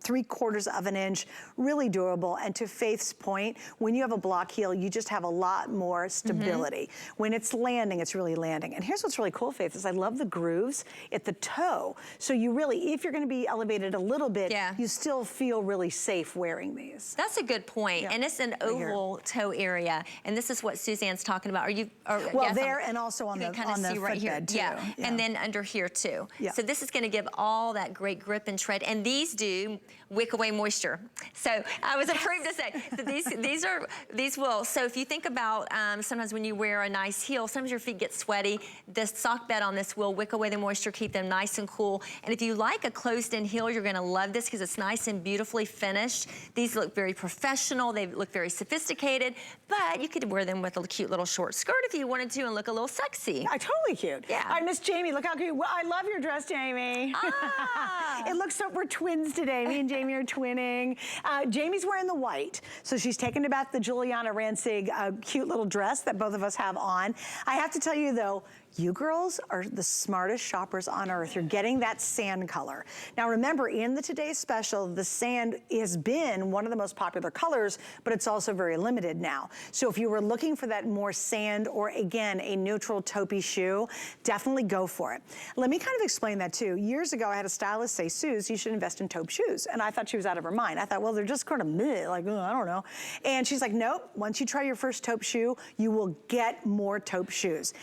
Speaker 1: 3/4 of an inch. Really durable, and to Faith's point, when you have a block heel, you just have a lot more stability. When it's landing, it's really landing. And here's what's really cool, Faith, is I love the grooves at the toe. So you really, if you're gonna be elevated a little bit, you still feel really safe wearing these.
Speaker 2: That's a good point. And it's an oval toe area, and this is what Suzanne's talking about.
Speaker 1: Well, there and also on the footbed too.
Speaker 2: Yeah, and then under here too. So this is gonna give all that great grip and tread, and these do wick away moisture. So I was approved to say that these will. So if you think about sometimes when you wear a nice heel, sometimes your feet get sweaty. The sock bed on this will wick away the moisture, keep them nice and cool. And if you like a closed-in heel, you're gonna love this because it's nice and beautifully finished. These look very professional. They look very sophisticated, but you could wear them with a cute little short skirt if you wanted to and look a little sexy.
Speaker 1: Totally cute.
Speaker 2: Yeah.
Speaker 1: I miss Jamie. Look how cute. Well, I love your dress, Jamie. It looks so, we're twins today. Me and Jamie are twinning. Jamie's wearing the white, so she's taken about the Juliana Rancic cute little dress that both of us have on. I have to tell you though, you girls are the smartest shoppers on earth. You're getting that sand color. Now remember, in the Today's Special, the sand has been one of the most popular colors, but it's also very limited now. So if you were looking for that more sand or again, a neutral taupey shoe, definitely go for it. Let me kind of explain that too. Years ago, I had a stylist say, Suze, you should invest in taupe shoes. And I thought she was out of her mind. I thought, well, they're just kind of meh, like, I don't know. And she's like, nope, once you try your first taupe shoe, you will get more taupe shoes.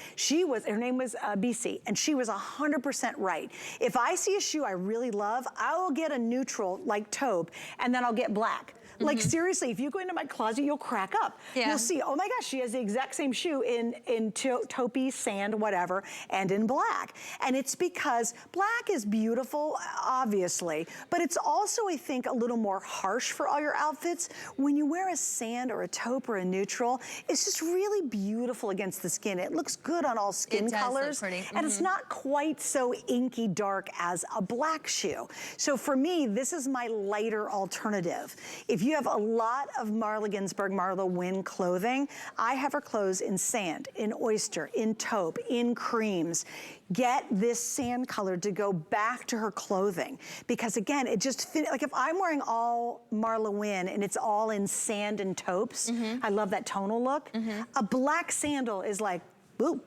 Speaker 1: Her name was BC, and she was 100% right. If I see a shoe I really love, I will get a neutral like taupe, and then I'll get black. Like seriously, if you go into my closet, you'll crack up. You'll see, oh my gosh, she has the exact same shoe in taupey, sand, whatever, and in black. And it's because black is beautiful, obviously, but it's also, I think, a little more harsh for all your outfits. When you wear a sand or a taupe or a neutral, it's just really beautiful against the skin. It looks good on all skin colors.
Speaker 2: Look pretty.
Speaker 1: And it's not quite so inky dark as a black shoe. So for me, this is my lighter alternative. If you have a lot of Marla Ginsburg, Marla Wynn clothing, I have her clothes in sand, in oyster, in taupe, in creams. Get this sand color to go back to her clothing. Because again, it just fit, like if I'm wearing all Marla Wynn and it's all in sand and taupes, I love that tonal look. A black sandal is like, boop.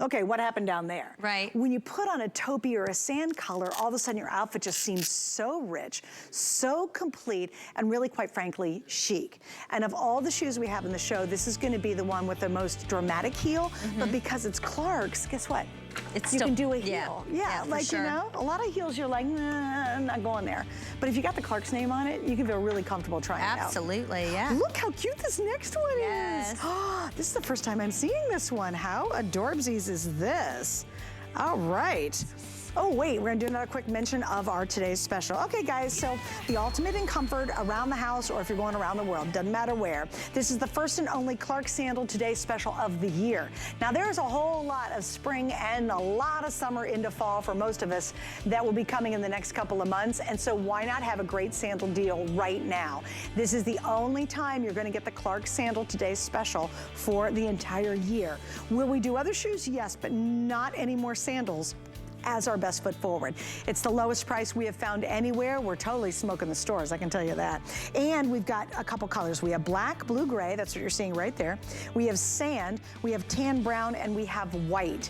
Speaker 1: Okay, what happened down there?
Speaker 2: Right.
Speaker 1: When you put on a taupey or a sand color, all of a sudden your outfit just seems so rich, so complete, and really, quite frankly, chic. And of all the shoes we have in the show, this is gonna be the one with the most dramatic heel, but because it's Clark's, guess what? You can do a heel. Yeah, like, you know, a lot of heels you're like, nah, I'm not going there. But if you got the Clark's name on it, you can feel really comfortable trying it out.
Speaker 2: Absolutely, yeah.
Speaker 1: Look how cute this next one is. Oh, this is the first time I'm seeing this one. How adorbsies is this? All right. Oh, wait, we're gonna do another quick mention of our today's special. Okay, guys, so the ultimate in comfort around the house or if you're going around the world, doesn't matter where. This is the first and only Clark Sandal Today's Special of the year. Now, there's a whole lot of spring and a lot of summer into fall for most of us that will be coming in the next couple of months, and so why not have a great sandal deal right now? This is the only time you're gonna get the Clark Sandal Today's Special for the entire year. Will we do other shoes? Yes, but not any more sandals as our best foot forward. It's the lowest price we have found anywhere. We're totally smoking the stores, I can tell you that. And we've got a couple colors. We have black, blue, gray, that's what you're seeing right there. We have sand, we have tan brown, and we have white.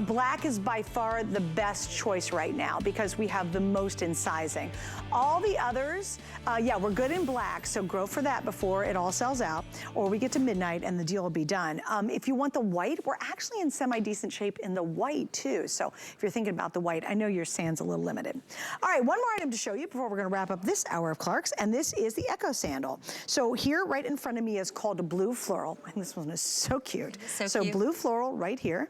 Speaker 1: Black is by far the best choice right now because we have the most in sizing. All the others, yeah, we're good in black, so go for that before it all sells out, or we get to midnight and the deal will be done. If you want the white, we're actually in semi-decent shape in the white too. So if you're thinking about the white, I know your sand's a little limited. All right, one more item to show you before we're gonna wrap up this hour of Clark's, and this is the Echo Sandal. So here right in front of me is called a blue floral, and this one is so cute. So cute. Blue floral right here.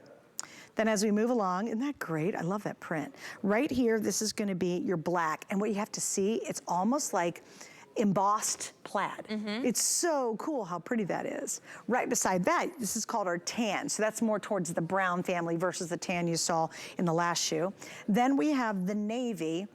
Speaker 1: Then as we move along, isn't that great? I love that print. Right here, this is gonna be your black, and what you have to see, it's almost like embossed plaid. It's so cool how pretty that is. Right beside that, this is called our tan. So that's more towards the brown family versus the tan you saw in the last shoe. Then we have the navy.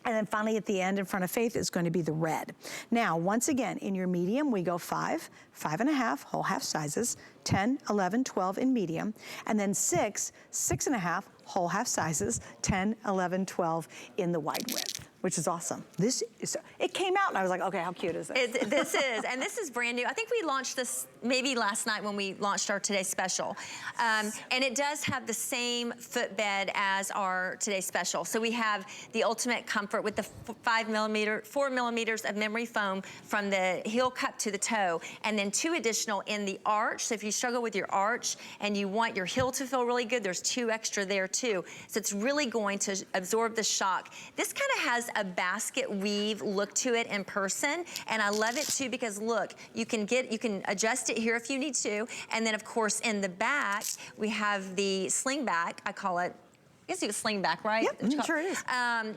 Speaker 1: And then finally at the end in front of Faith is going to be the red. Now, once again, in your medium, we go 5, 5.5, whole half sizes, 10, 11, 12 in medium, and then 6, 6.5, whole half sizes, 10, 11, 12 in the wide width, which is awesome. This is, it came out and I was like, okay, how cute is this?
Speaker 2: This is brand new. I think we launched this maybe last night when we launched our Today's Special. And it does have the same footbed as our Today's Special. So we have the ultimate comfort with the 4 millimeters of memory foam from the heel cup to the toe, and then 2 additional in the arch. So if you struggle with your arch and you want your heel to feel really good, there's 2 extra there too. So it's really going to absorb the shock. This kind of has a basket weave look to it in person, and I love it too because look, you can adjust it here if you need to, and then of course in the back we have the sling back, I call it. I guess you can sling back, right?
Speaker 1: Yep, sure it is.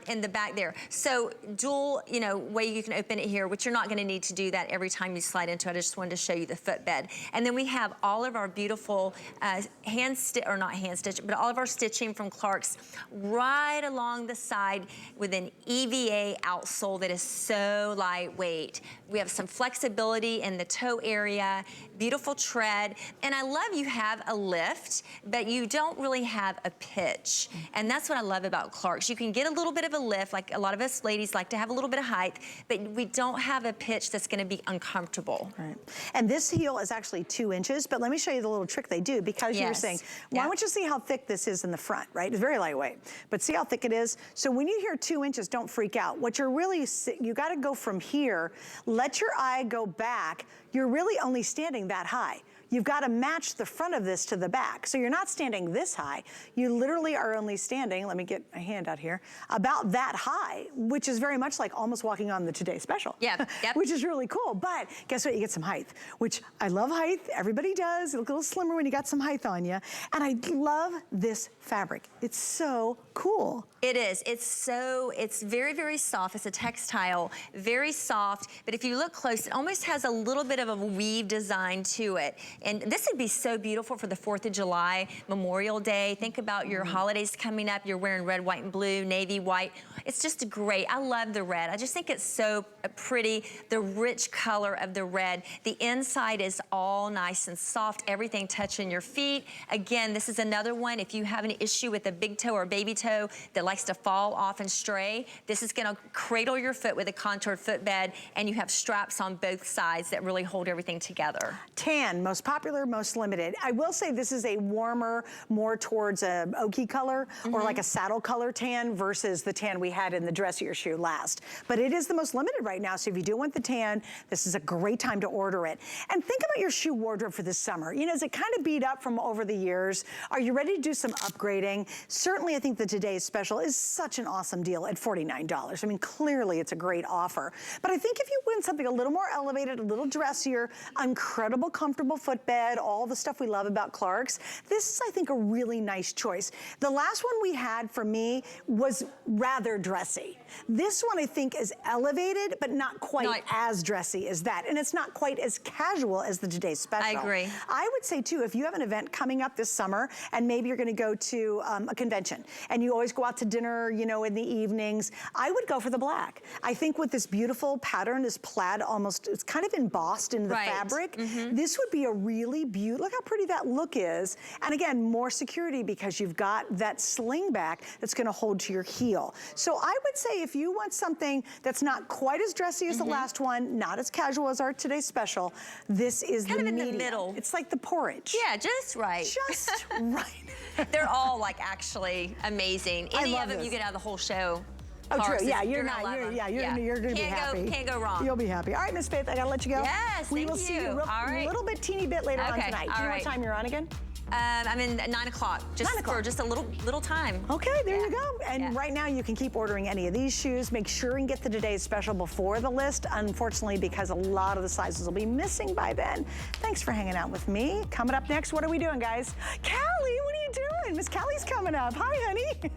Speaker 2: In the back there. So dual, way you can open it here, which you're not gonna need to do that every time you slide into it. I just wanted to show you the footbed. And then we have all of our beautiful but all of our stitching from Clark's right along the side with an EVA outsole that is so lightweight. We have some flexibility in the toe area, beautiful tread, and I love you have a lift, but you don't really have a pitch. And that's what I love about Clark's. You can get a little bit of a lift, like a lot of us ladies like to have a little bit of height, but we don't have a pitch that's gonna be uncomfortable.
Speaker 1: Right. And this heel is actually 2 inches, but let me show you the little trick they do because you were saying, why don't you see how thick this is in the front, right? It's very lightweight, but see how thick it is? So when you hear 2 inches, don't freak out. What you're really, you gotta go from here, let your eye go back. You're really only standing that high. You've got to match the front of this to the back. So you're not standing this high. You literally are only standing, let me get a hand out here, about that high, which is very much like almost walking on the Today Special.
Speaker 2: Yep.
Speaker 1: Which is really cool. But guess what? You get some height, which I love height. Everybody does. You look a little slimmer when you got some height on you. And I love this fabric. It's so cool.
Speaker 2: It is. It's very, very soft. It's a textile, very soft. But if you look close, it almost has a little bit of a weave design to it. And this would be so beautiful for the 4th of July, Memorial Day. Think about your holidays coming up. You're wearing red, white, and blue, navy, white. It's just great. I love the red. I just think it's so pretty, the rich color of the red. The inside is all nice and soft, everything touching your feet. Again, this is another one. If you have an issue with a big toe or baby toe that likes to fall off and stray, this is gonna cradle your foot with a contoured footbed, and you have straps on both sides that really hold everything together.
Speaker 1: Tan, most popular, most limited. I will say this is a warmer, more towards a oaky color or like a saddle color tan versus the tan we had in the Dressy shoe last. But it is the most limited right now, so if you do want the tan, this is a great time to order it. And think about your shoe wardrobe for this summer. Is it kind of beat up from over the years? Are you ready to do some upgrading? Certainly, I think the today's special is such an awesome deal at $49. I mean, clearly it's a great offer. But I think if you win something a little more elevated, a little dressier, incredible, comfortable footbed, all the stuff we love about Clark's, this is, I think, a really nice choice. The last one we had for me was rather dressy. This one, I think, is elevated, but not quite as dressy as that. And it's not quite as casual as the today's special.
Speaker 2: I agree.
Speaker 1: I would say, too, if you have an event coming up this summer, and maybe you're gonna go to a convention, and you always go out to dinner, you know, in the evenings, I would go for the black. I think with this beautiful pattern, this plaid almost, it's kind of embossed in the fabric, this would be a really beautiful, look how pretty that look is. And again, more security because you've got that sling back that's gonna hold to your heel. So I would say if you want something that's not quite as dressy as the last one, not as casual as our today's special, this is
Speaker 2: kind
Speaker 1: the
Speaker 2: of in
Speaker 1: medium.
Speaker 2: the middle.
Speaker 1: It's like the porridge.
Speaker 2: Yeah, just right.
Speaker 1: Just right.
Speaker 2: They're all like actually amazing. Any of them you get out of the whole show.
Speaker 1: Oh,
Speaker 2: Clark's,
Speaker 1: true. Yeah,
Speaker 2: you're
Speaker 1: you're gonna be happy.
Speaker 2: Can't go wrong.
Speaker 1: You'll be happy. All right, Miss Faith, I gotta let you go.
Speaker 2: Yes,
Speaker 1: we will
Speaker 2: thank
Speaker 1: see you
Speaker 2: you.
Speaker 1: a little bit, teeny bit later on tonight. Do you know what time you're on again?
Speaker 2: I'm in at 9 o'clock. Just
Speaker 1: 9 o'clock.
Speaker 2: for just a little time.
Speaker 1: Okay, there you go. And right now you can keep ordering any of these shoes. Make sure and get the today's special before the list, unfortunately, because a lot of the sizes will be missing by then. Thanks for hanging out with me. Coming up next, what are we doing, guys? Callie, what are you doing? Miss Callie's coming up. Hi, honey.